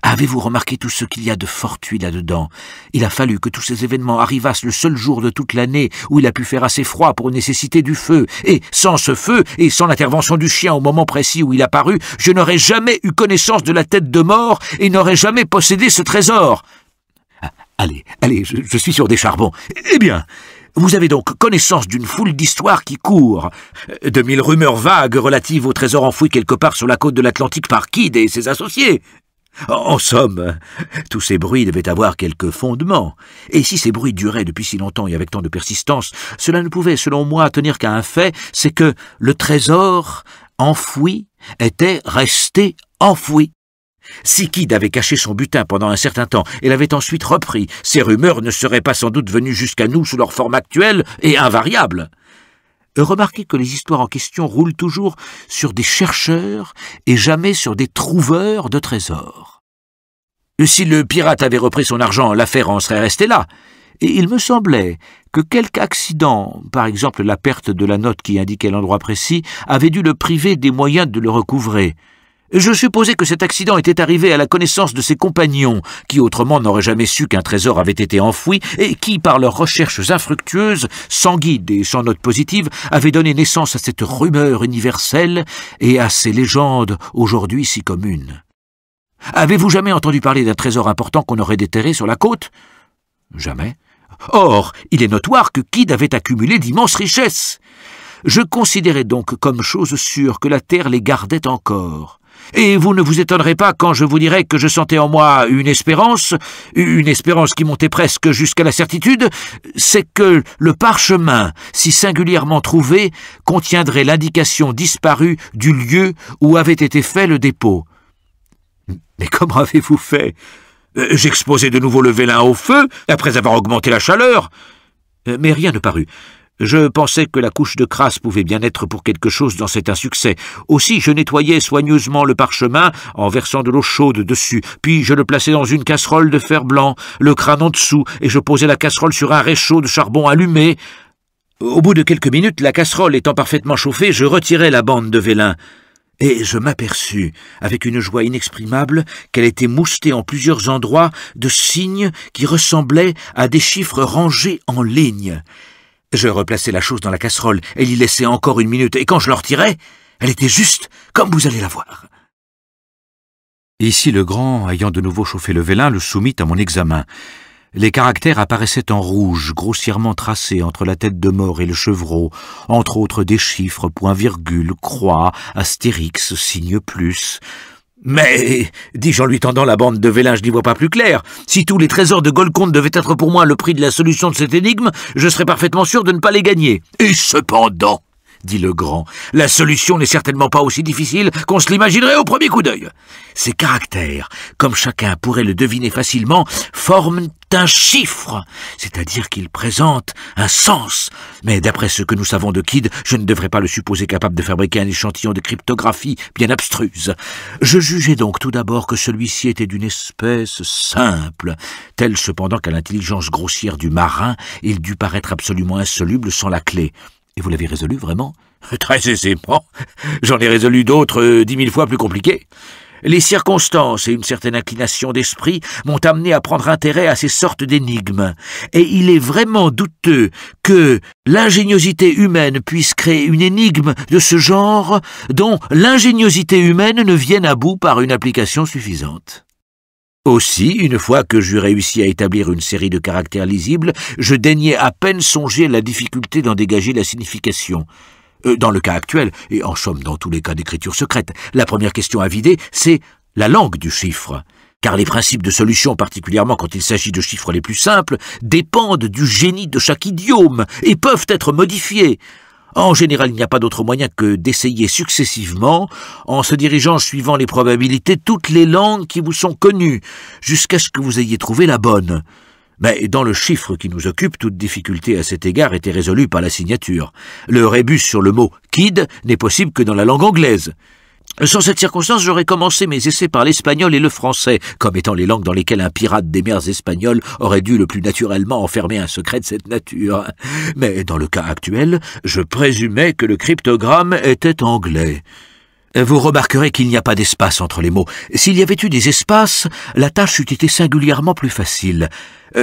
Avez-vous remarqué tout ce qu'il y a de fortuit là-dedans? Il a fallu que tous ces événements arrivassent le seul jour de toute l'année où il a pu faire assez froid pour nécessiter du feu. Et sans ce feu, et sans l'intervention du chien au moment précis où il apparut, je n'aurais jamais eu connaissance de la tête de mort et n'aurais jamais possédé ce trésor. Allez, je suis sur des charbons. Eh bien, vous avez donc connaissance d'une foule d'histoires qui courent, de 1000 rumeurs vagues relatives au trésor enfoui quelque part sur la côte de l'Atlantique par Kidd et ses associés. En somme, tous ces bruits devaient avoir quelque fondement, et si ces bruits duraient depuis si longtemps et avec tant de persistance, cela ne pouvait, selon moi, tenir qu'à un fait, c'est que le trésor enfoui était resté enfoui. Si Kidd avait caché son butin pendant un certain temps et l'avait ensuite repris, ces rumeurs ne seraient pas sans doute venues jusqu'à nous sous leur forme actuelle et invariable. Remarquez que les histoires en question roulent toujours sur des chercheurs et jamais sur des trouveurs de trésors. Si le pirate avait repris son argent, l'affaire en serait restée là. Et il me semblait que quelque accident, par exemple la perte de la note qui indiquait l'endroit précis, avait dû le priver des moyens de le recouvrer. Je supposais que cet accident était arrivé à la connaissance de ses compagnons, qui autrement n'auraient jamais su qu'un trésor avait été enfoui, et qui, par leurs recherches infructueuses, sans guide et sans note positive, avaient donné naissance à cette rumeur universelle et à ces légendes aujourd'hui si communes. Avez-vous jamais entendu parler d'un trésor important qu'on aurait déterré sur la côte? Jamais. Or, il est notoire que Kidd avait accumulé d'immenses richesses. Je considérais donc comme chose sûre que la terre les gardait encore. Et vous ne vous étonnerez pas quand je vous dirai que je sentais en moi une espérance qui montait presque jusqu'à la certitude, c'est que le parchemin, si singulièrement trouvé, contiendrait l'indication disparue du lieu où avait été fait le dépôt. Mais comment avez-vous fait? J'exposai de nouveau le vélin au feu, après avoir augmenté la chaleur. Mais rien ne parut. Je pensais que la couche de crasse pouvait bien être pour quelque chose dans cet insuccès. Aussi, je nettoyai soigneusement le parchemin en versant de l'eau chaude dessus, puis je le plaçai dans une casserole de fer blanc, le crâne en dessous, et je posai la casserole sur un réchaud de charbon allumé. Au bout de quelques minutes, la casserole étant parfaitement chauffée, je retirai la bande de vélin. Et je m'aperçus, avec une joie inexprimable, qu'elle était moustée en plusieurs endroits de signes qui ressemblaient à des chiffres rangés en lignes. Je replaçai la chose dans la casserole et l'y laissai encore une minute, et quand je la retirai, elle était juste comme vous allez la voir. Ici le grand, ayant de nouveau chauffé le vélin, le soumit à mon examen. Les caractères apparaissaient en rouge, grossièrement tracés entre la tête de mort et le chevreau, entre autres des chiffres, point-virgule, croix, astérix, signe plus. « Mais, dis-je en lui tendant la bande de vélin, je n'y vois pas plus clair. Si tous les trésors de Golconde devaient être pour moi le prix de la solution de cette énigme, je serais parfaitement sûr de ne pas les gagner. Et cependant, dit le grand, la solution n'est certainement pas aussi difficile qu'on se l'imaginerait au premier coup d'œil. Ces caractères, comme chacun pourrait le deviner facilement, forment un chiffre, c'est-à-dire qu'ils présentent un sens. Mais d'après ce que nous savons de Kidd, je ne devrais pas le supposer capable de fabriquer un échantillon de cryptographie bien abstruse. Je jugeai donc tout d'abord que celui-ci était d'une espèce simple, tel cependant qu'à l'intelligence grossière du marin, il dut paraître absolument insoluble sans la clé. Et vous l'avez résolu, vraiment? Très aisément. J'en ai résolu d'autres 10 000 fois plus compliquées. Les circonstances et une certaine inclination d'esprit m'ont amené à prendre intérêt à ces sortes d'énigmes. Et il est vraiment douteux que l'ingéniosité humaine puisse créer une énigme de ce genre dont l'ingéniosité humaine ne vienne à bout par une application suffisante. Aussi, une fois que j'eus réussi à établir une série de caractères lisibles, je daignais à peine songer à la difficulté d'en dégager la signification. Dans le cas actuel, et en somme dans tous les cas d'écriture secrète, la première question à vider, c'est la langue du chiffre. Car les principes de solution, particulièrement quand il s'agit de chiffres les plus simples, dépendent du génie de chaque idiome et peuvent être modifiés. En général, il n'y a pas d'autre moyen que d'essayer successivement, en se dirigeant suivant les probabilités, toutes les langues qui vous sont connues, jusqu'à ce que vous ayez trouvé la bonne. Mais dans le chiffre qui nous occupe, toute difficulté à cet égard était résolue par la signature. Le rébus sur le mot « kid » n'est possible que dans la langue anglaise. Sans cette circonstance, j'aurais commencé mes essais par l'espagnol et le français, comme étant les langues dans lesquelles un pirate des mers espagnoles aurait dû le plus naturellement enfermer un secret de cette nature. Mais dans le cas actuel, je présumais que le cryptogramme était anglais. Vous remarquerez qu'il n'y a pas d'espace entre les mots. S'il y avait eu des espaces, la tâche eût été singulièrement plus facile.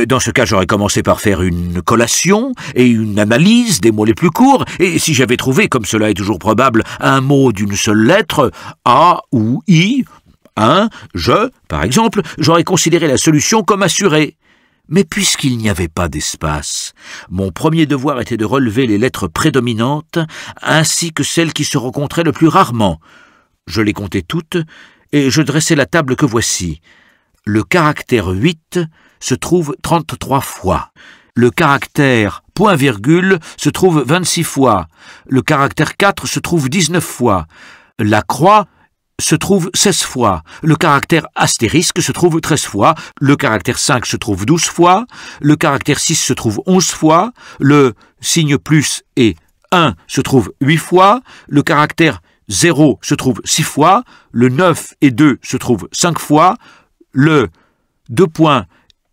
Dans ce cas, j'aurais commencé par faire une collation et une analyse des mots les plus courts, et si j'avais trouvé, comme cela est toujours probable, un mot d'une seule lettre, A ou I, je, par exemple, j'aurais considéré la solution comme assurée. Mais puisqu'il n'y avait pas d'espace, mon premier devoir était de relever les lettres prédominantes ainsi que celles qui se rencontraient le plus rarement. Je les comptais toutes et je dressai la table que voici. Le caractère 8 se trouve 33 fois. Le caractère point-virgule se trouve 26 fois. Le caractère 4 se trouve 19 fois. La croix se trouve 16 fois, le caractère astérisque se trouve 13 fois, le caractère 5 se trouve 12 fois, le caractère 6 se trouve 11 fois, le signe plus et 1 se trouve 8 fois, le caractère 0 se trouve 6 fois, le 9 et 2 se trouve 5 fois, le 2 points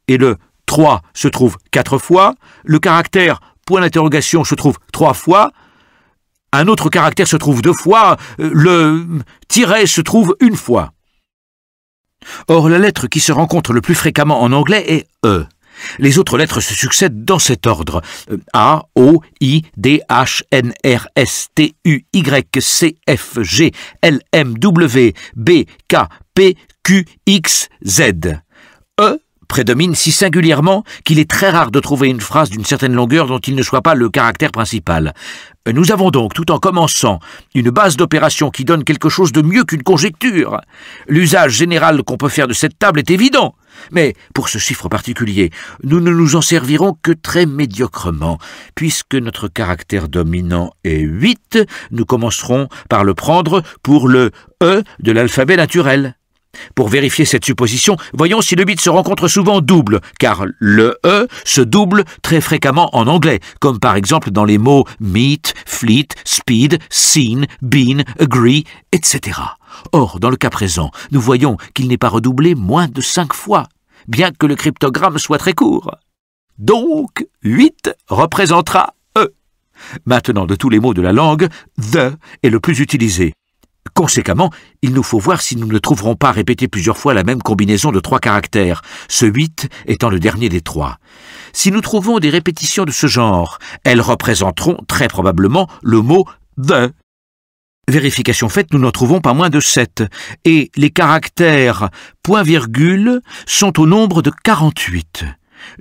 et le 3 se trouve 4 fois, le caractère point d'interrogation se trouve 3 fois, un autre caractère se trouve 2 fois, le tiret se trouve 1 fois. Or, la lettre qui se rencontre le plus fréquemment en anglais est E. Les autres lettres se succèdent dans cet ordre. A, O, I, D, H, N, R, S, T, U, Y, C, F, G, L, M, W, B, K, P, Q, X, Z. E prédomine si singulièrement qu'il est très rare de trouver une phrase d'une certaine longueur dont il ne soit pas le caractère principal. Nous avons donc, tout en commençant, une base d'opération qui donne quelque chose de mieux qu'une conjecture. L'usage général qu'on peut faire de cette table est évident, mais pour ce chiffre particulier, nous ne nous en servirons que très médiocrement. Puisque notre caractère dominant est 8, nous commencerons par le prendre pour le E de l'alphabet naturel. Pour vérifier cette supposition, voyons si le 8 se rencontre souvent double, car le E se double très fréquemment en anglais, comme par exemple dans les mots meet, fleet, speed, seen, been, agree, etc. Or, dans le cas présent, nous voyons qu'il n'est pas redoublé moins de 5 fois, bien que le cryptogramme soit très court. Donc, 8 représentera E. Maintenant, de tous les mots de la langue, the est le plus utilisé. Conséquemment, il nous faut voir si nous ne trouverons pas répéter plusieurs fois la même combinaison de 3 caractères, ce 8 étant le dernier des 3. Si nous trouvons des répétitions de ce genre, elles représenteront très probablement le mot « the ». Vérification faite, nous n'en trouvons pas moins de 7, et les caractères point-virgule sont au nombre de 48.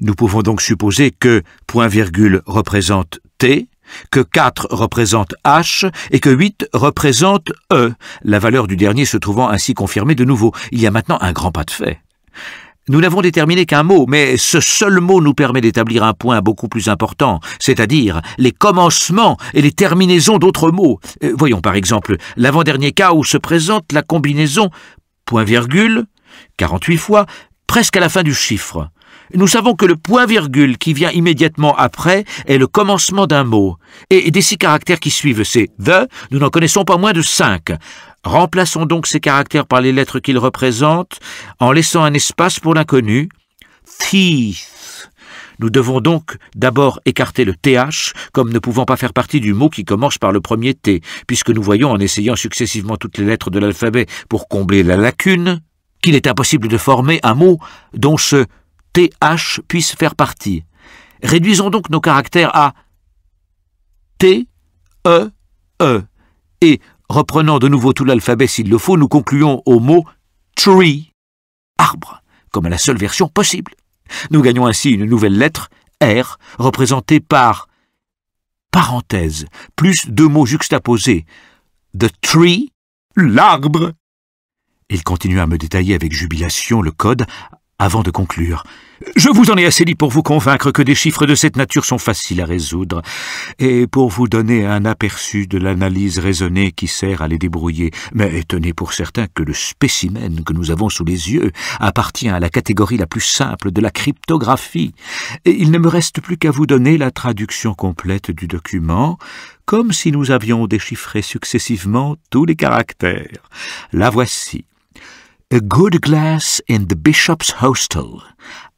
Nous pouvons donc supposer que point-virgule représente T, que 4 représente H et que 8 représente E, la valeur du dernier se trouvant ainsi confirmée de nouveau. Il y a maintenant un grand pas de fait. Nous n'avons déterminé qu'un mot, mais ce seul mot nous permet d'établir un point beaucoup plus important, c'est-à-dire les commencements et les terminaisons d'autres mots. Voyons par exemple l'avant-dernier cas où se présente la combinaison point-virgule, 48 fois, presque à la fin du chiffre. Nous savons que le point-virgule qui vient immédiatement après est le commencement d'un mot. Et des 6 caractères qui suivent ces « the », nous n'en connaissons pas moins de 5. Remplaçons donc ces caractères par les lettres qu'ils représentent, en laissant un espace pour l'inconnu. Teeth. Nous devons donc d'abord écarter le TH, comme ne pouvant pas faire partie du mot qui commence par le premier T, puisque nous voyons en essayant successivement toutes les lettres de l'alphabet pour combler la lacune, qu'il est impossible de former un mot dont ce TH puisse faire partie. Réduisons donc nos caractères à T, E, E. Et, reprenant de nouveau tout l'alphabet s'il le faut, nous concluons au mot tree, arbre, comme la seule version possible. Nous gagnons ainsi une nouvelle lettre, R, représentée par parenthèse, plus 2 mots juxtaposés. The tree, l'arbre. Il continua à me détailler avec jubilation le code avant de conclure. Je vous en ai assez dit pour vous convaincre que des chiffres de cette nature sont faciles à résoudre, et pour vous donner un aperçu de l'analyse raisonnée qui sert à les débrouiller. Mais tenez pour certain que le spécimen que nous avons sous les yeux appartient à la catégorie la plus simple de la cryptographie, et il ne me reste plus qu'à vous donner la traduction complète du document, comme si nous avions déchiffré successivement tous les caractères. La voici. A good glass in the bishop's hostel.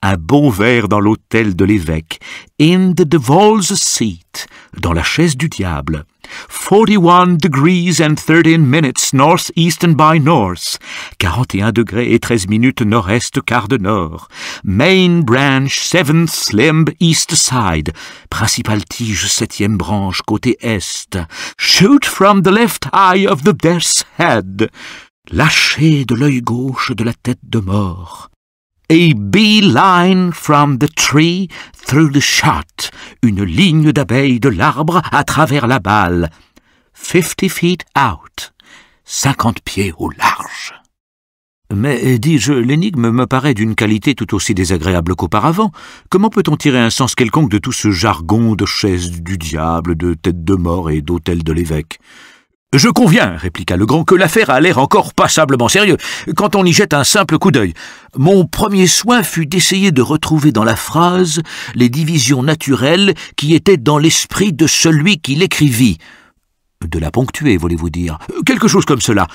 Un bon verre dans l'hôtel de l'évêque. In the devil's seat. Dans la chaise du diable. 41 degrees and 13 minutes north-eastern by north. 41 degrés et 13 minutes nord-est quart de nord. Main branch 7th limb east side. Principale tige 7e branche côté est. Shoot from the left eye of the death's head. Lâcher de l'œil gauche de la tête de mort. A beeline from the tree through the shot. Une ligne d'abeilles de l'arbre à travers la balle. 50 feet out. 50 pieds au large. Mais, dis-je, l'énigme me paraît d'une qualité tout aussi désagréable qu'auparavant. Comment peut-on tirer un sens quelconque de tout ce jargon de chaise du diable, de tête de mort et d'hôtel de l'évêque ? Je conviens, répliqua le grand, que l'affaire a l'air encore passablement sérieux, quand on y jette un simple coup d'œil. Mon premier soin fut d'essayer de retrouver dans la phrase les divisions naturelles qui étaient dans l'esprit de celui qui l'écrivit. De la ponctuer, voulez-vous dire? Quelque chose comme cela.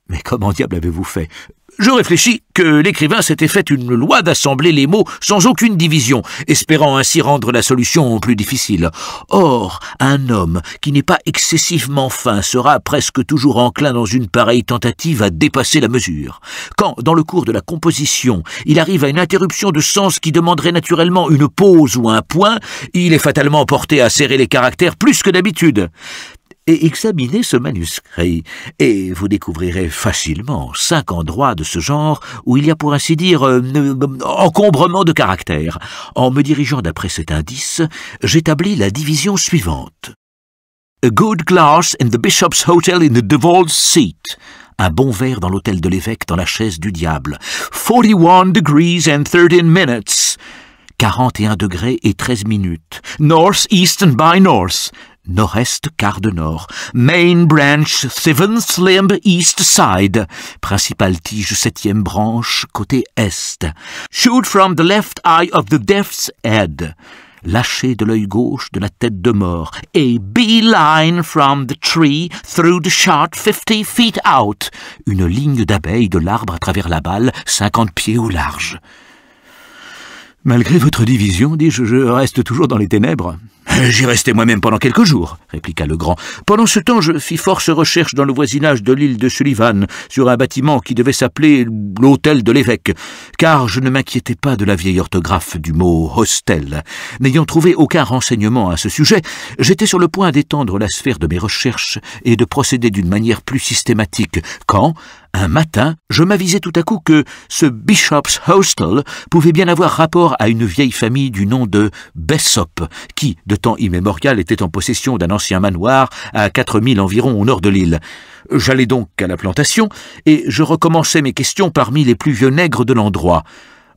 Mais comment diable avez-vous fait? Je réfléchis que l'écrivain s'était fait une loi d'assembler les mots sans aucune division, espérant ainsi rendre la solution plus difficile. Or, un homme qui n'est pas excessivement fin sera presque toujours enclin dans une pareille tentative à dépasser la mesure. Quand, dans le cours de la composition, il arrive à une interruption de sens qui demanderait naturellement une pause ou un point, il est fatalement porté à serrer les caractères plus que d'habitude. Et examinez ce manuscrit, et vous découvrirez facilement 5 endroits de ce genre où il y a pour ainsi dire encombrement de caractères. En me dirigeant d'après cet indice, j'établis la division suivante. A good glass in the bishop's hotel in the devil's seat. Un bon verre dans l'hôtel de l'évêque dans la chaise du diable. 41 degrees and 13 minutes. 41 degrés et 13 minutes. North-eastern by north. Nord-est, quart de nord. Main branch, 7th limb, east side. Principale tige, 7e branche, côté est. Shoot from the left eye of the death's head. Lâcher de l'œil gauche de la tête de mort. A beeline from the tree through the shot 50 feet out. Une ligne d'abeilles de l'arbre à travers la balle, 50 pieds au large. Malgré votre division, dis-je, je reste toujours dans les ténèbres. J'y restais moi-même pendant quelques jours, répliqua le grand. Pendant ce temps, je fis force recherches dans le voisinage de l'île de Sullivan, sur un bâtiment qui devait s'appeler l'hôtel de l'évêque, car je ne m'inquiétais pas de la vieille orthographe du mot hostel. N'ayant trouvé aucun renseignement à ce sujet, j'étais sur le point d'étendre la sphère de mes recherches et de procéder d'une manière plus systématique, quand, un matin, je m'avisai tout à coup que ce Bishop's Hostel pouvait bien avoir rapport à une vieille famille du nom de Bessop, qui, de temps immémorial, était en possession d'un ancien manoir à 4 milles environ au nord de l'île. J'allai donc à la plantation, et je recommençai mes questions parmi les plus vieux nègres de l'endroit.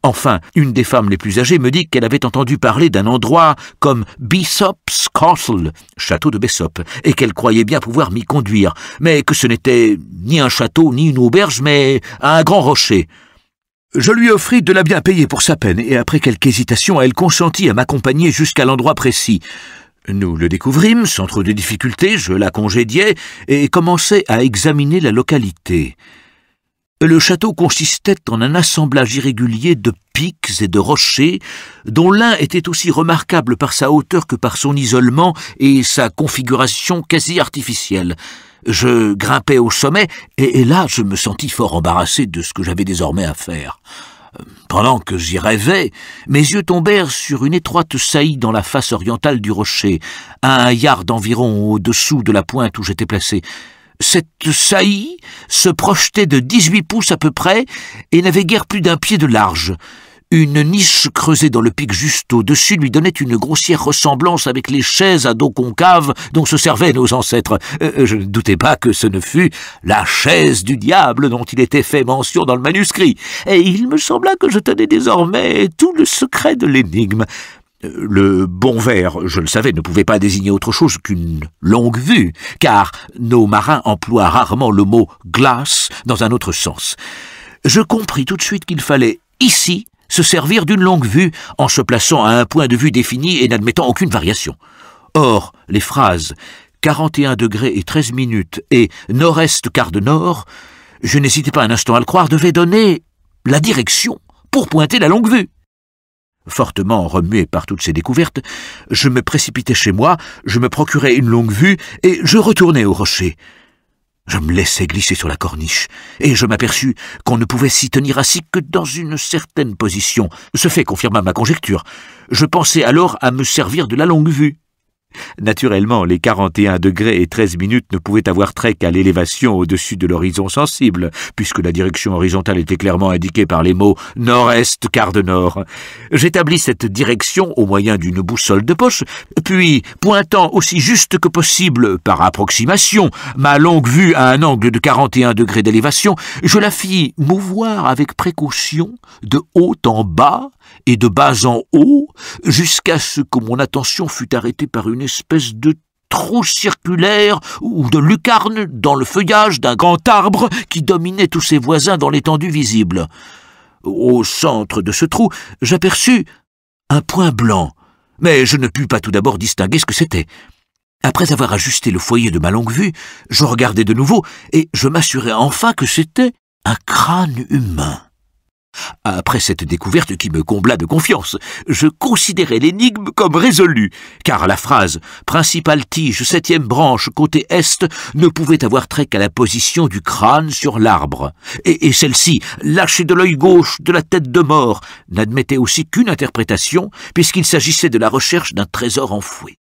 Enfin, une des femmes les plus âgées me dit qu'elle avait entendu parler d'un endroit comme Bessop's Castle, château de Bessop, et qu'elle croyait bien pouvoir m'y conduire, mais que ce n'était ni un château ni une auberge, mais un grand rocher. Je lui offris de la bien payer pour sa peine, et après quelque hésitation, elle consentit à m'accompagner jusqu'à l'endroit précis. Nous le découvrîmes, sans trop de difficultés, je la congédiai, et commençai à examiner la localité. Le château consistait en un assemblage irrégulier de pics et de rochers, dont l'un était aussi remarquable par sa hauteur que par son isolement et sa configuration quasi artificielle. Je grimpai au sommet, et là je me sentis fort embarrassé de ce que j'avais désormais à faire. Pendant que j'y rêvais, mes yeux tombèrent sur une étroite saillie dans la face orientale du rocher, à 1 yard environ au-dessous de la pointe où j'étais placé. Cette saillie se projetait de 18 pouces à peu près et n'avait guère plus d'1 pied de large. Une niche creusée dans le pic juste au-dessus lui donnait une grossière ressemblance avec les chaises à dos concave dont se servaient nos ancêtres. Je ne doutais pas que ce ne fût la chaise du diable dont il était fait mention dans le manuscrit, et il me sembla que je tenais désormais tout le secret de l'énigme. Le bon vers, je le savais, ne pouvait pas désigner autre chose qu'une longue vue, car nos marins emploient rarement le mot « glace » dans un autre sens. Je compris tout de suite qu'il fallait, ici, se servir d'une longue vue en se plaçant à un point de vue défini et n'admettant aucune variation. Or, les phrases « 41 degrés et 13 minutes » et « nord-est quart de nord », je n'hésitais pas un instant à le croire, devaient donner la direction pour pointer la longue vue. Fortement remué par toutes ces découvertes, je me précipitai chez moi, je me procurai une longue vue et je retournai au rocher. Je me laissai glisser sur la corniche, et je m'aperçus qu'on ne pouvait s'y tenir assis que dans une certaine position. Ce fait confirma ma conjecture. Je pensai alors à me servir de la longue vue. Naturellement, les 41 degrés et 13 minutes ne pouvaient avoir trait qu'à l'élévation au-dessus de l'horizon sensible, puisque la direction horizontale était clairement indiquée par les mots « nord-est, quart de nord ». J'établis cette direction au moyen d'une boussole de poche, puis, pointant aussi juste que possible, par approximation, ma longue vue à un angle de 41 degrés d'élévation, je la fis mouvoir avec précaution, de haut en bas et de bas en haut, jusqu'à ce que mon attention fût arrêtée par une espèce de trou circulaire ou de lucarne dans le feuillage d'un grand arbre qui dominait tous ses voisins dans l'étendue visible. Au centre de ce trou, j'aperçus un point blanc, mais je ne pus pas tout d'abord distinguer ce que c'était. Après avoir ajusté le foyer de ma longue vue, je regardai de nouveau et je m'assurai enfin que c'était un crâne humain. Après cette découverte qui me combla de confiance, je considérai l'énigme comme résolue, car la phrase « principale tige, 7e branche, côté est » ne pouvait avoir trait qu'à la position du crâne sur l'arbre, et celle-ci, lâchée de l'œil gauche de la tête de mort, n'admettait aussi qu'une interprétation, puisqu'il s'agissait de la recherche d'un trésor enfoui.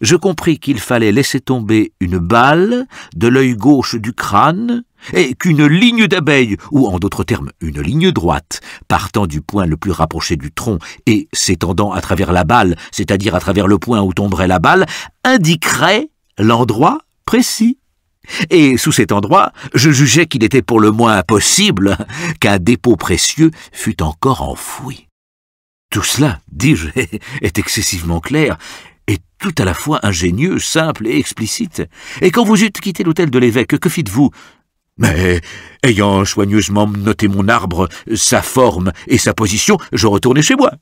Je compris qu'il fallait laisser tomber une balle de l'œil gauche du crâne et qu'une ligne d'abeille, ou en d'autres termes une ligne droite, partant du point le plus rapproché du tronc et s'étendant à travers la balle, c'est-à-dire à travers le point où tomberait la balle, indiquerait l'endroit précis. Et sous cet endroit, je jugeais qu'il était pour le moins impossible qu'un dépôt précieux fût encore enfoui. Tout cela, dis-je, est excessivement clair, et tout à la fois ingénieux, simple et explicite. Et quand vous eûtes quitté l'hôtel de l'évêque, que fîtes-vous? Mais, ayant soigneusement noté mon arbre, sa forme et sa position, je retournai chez moi.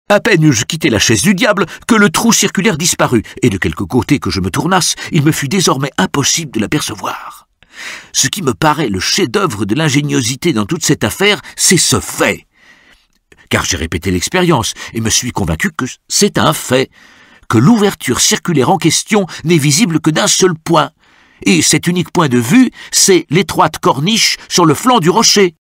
À peine eus-je quitté la chaise du diable que le trou circulaire disparut, et de quelque côté que je me tournasse, il me fut désormais impossible de l'apercevoir. Ce qui me paraît le chef-d'œuvre de l'ingéniosité dans toute cette affaire, c'est ce fait. Car j'ai répété l'expérience et me suis convaincu que c'est un fait, que l'ouverture circulaire en question n'est visible que d'un seul point, et cet unique point de vue, c'est l'étroite corniche sur le flanc du rocher.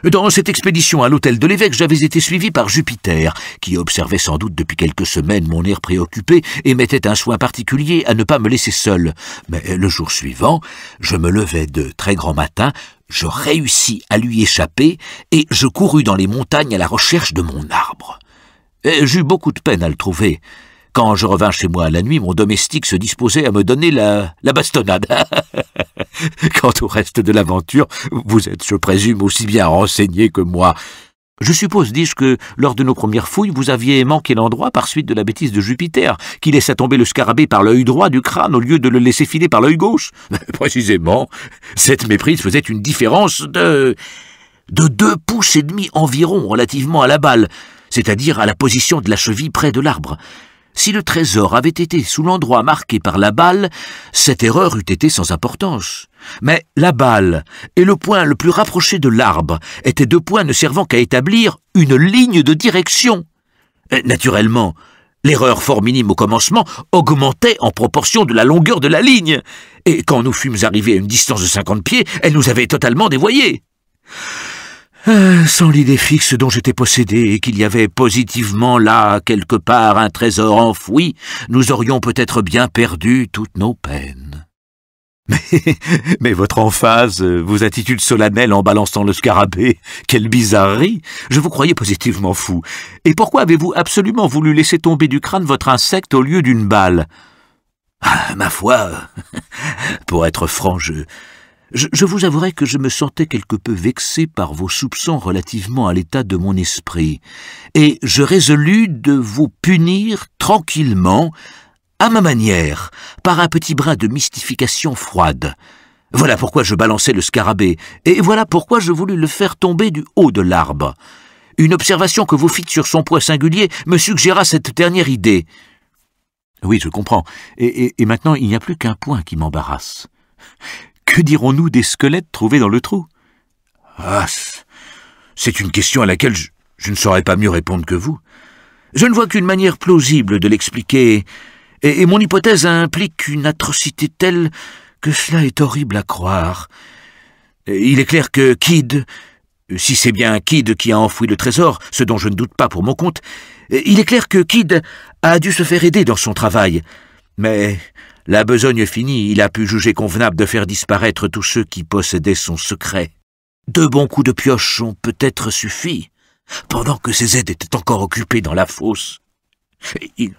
Dans cette expédition à l'hôtel de l'évêque, j'avais été suivi par Jupiter, qui observait sans doute depuis quelques semaines mon air préoccupé et mettait un soin particulier à ne pas me laisser seul. Mais le jour suivant, je me levai de très grand matin, je réussis à lui échapper et je courus dans les montagnes à la recherche de mon arbre. J'eus beaucoup de peine à le trouver. Quand je revins chez moi à la nuit, mon domestique se disposait à me donner la bastonnade. Quant au reste de l'aventure, vous êtes, je présume, aussi bien renseigné que moi. Je suppose, dis-je, que lors de nos premières fouilles, vous aviez manqué l'endroit par suite de la bêtise de Jupiter, qui laissa tomber le scarabée par l'œil droit du crâne au lieu de le laisser filer par l'œil gauche. Précisément, cette méprise faisait une différence de 2 pouces et demi environ relativement à la balle, c'est-à-dire à la position de la cheville près de l'arbre. Si le trésor avait été sous l'endroit marqué par la balle, cette erreur eût été sans importance. Mais la balle et le point le plus rapproché de l'arbre étaient 2 points ne servant qu'à établir une ligne de direction. Naturellement, l'erreur fort minime au commencement augmentait en proportion de la longueur de la ligne, et quand nous fûmes arrivés à une distance de 50 pieds, elle nous avait totalement dévoyés. Sans l'idée fixe dont j'étais possédé et qu'il y avait positivement là, quelque part, un trésor enfoui, nous aurions peut-être bien perdu toutes nos peines. Mais votre emphase, vos attitudes solennelles en balançant le scarabée, quelle bizarrerie! Je vous croyais positivement fou. Et pourquoi avez-vous absolument voulu laisser tomber du crâne votre insecte au lieu d'une balle? Ah, ma foi, pour être franc, je vous avouerai que je me sentais quelque peu vexé par vos soupçons relativement à l'état de mon esprit, et je résolus de vous punir tranquillement, à ma manière, par un petit brin de mystification froide. Voilà pourquoi je balançai le scarabée, et voilà pourquoi je voulus le faire tomber du haut de l'arbre. Une observation que vous fîtes sur son poids singulier me suggéra cette dernière idée. Oui, je comprends. Et maintenant, il n'y a plus qu'un point qui m'embarrasse. Que dirons-nous des squelettes trouvés dans le trou? Ah, c'est une question à laquelle je ne saurais pas mieux répondre que vous. Je ne vois qu'une manière plausible de l'expliquer, et mon hypothèse implique une atrocité telle que cela est horrible à croire. Il est clair que Kidd, si c'est bien Kidd qui a enfoui le trésor, ce dont je ne doute pas pour mon compte, il est clair que Kidd a dû se faire aider dans son travail. Mais la besogne finie, il a pu juger convenable de faire disparaître tous ceux qui possédaient son secret. 2 bons coups de pioche ont peut-être suffi, pendant que ses aides étaient encore occupées dans la fosse. Il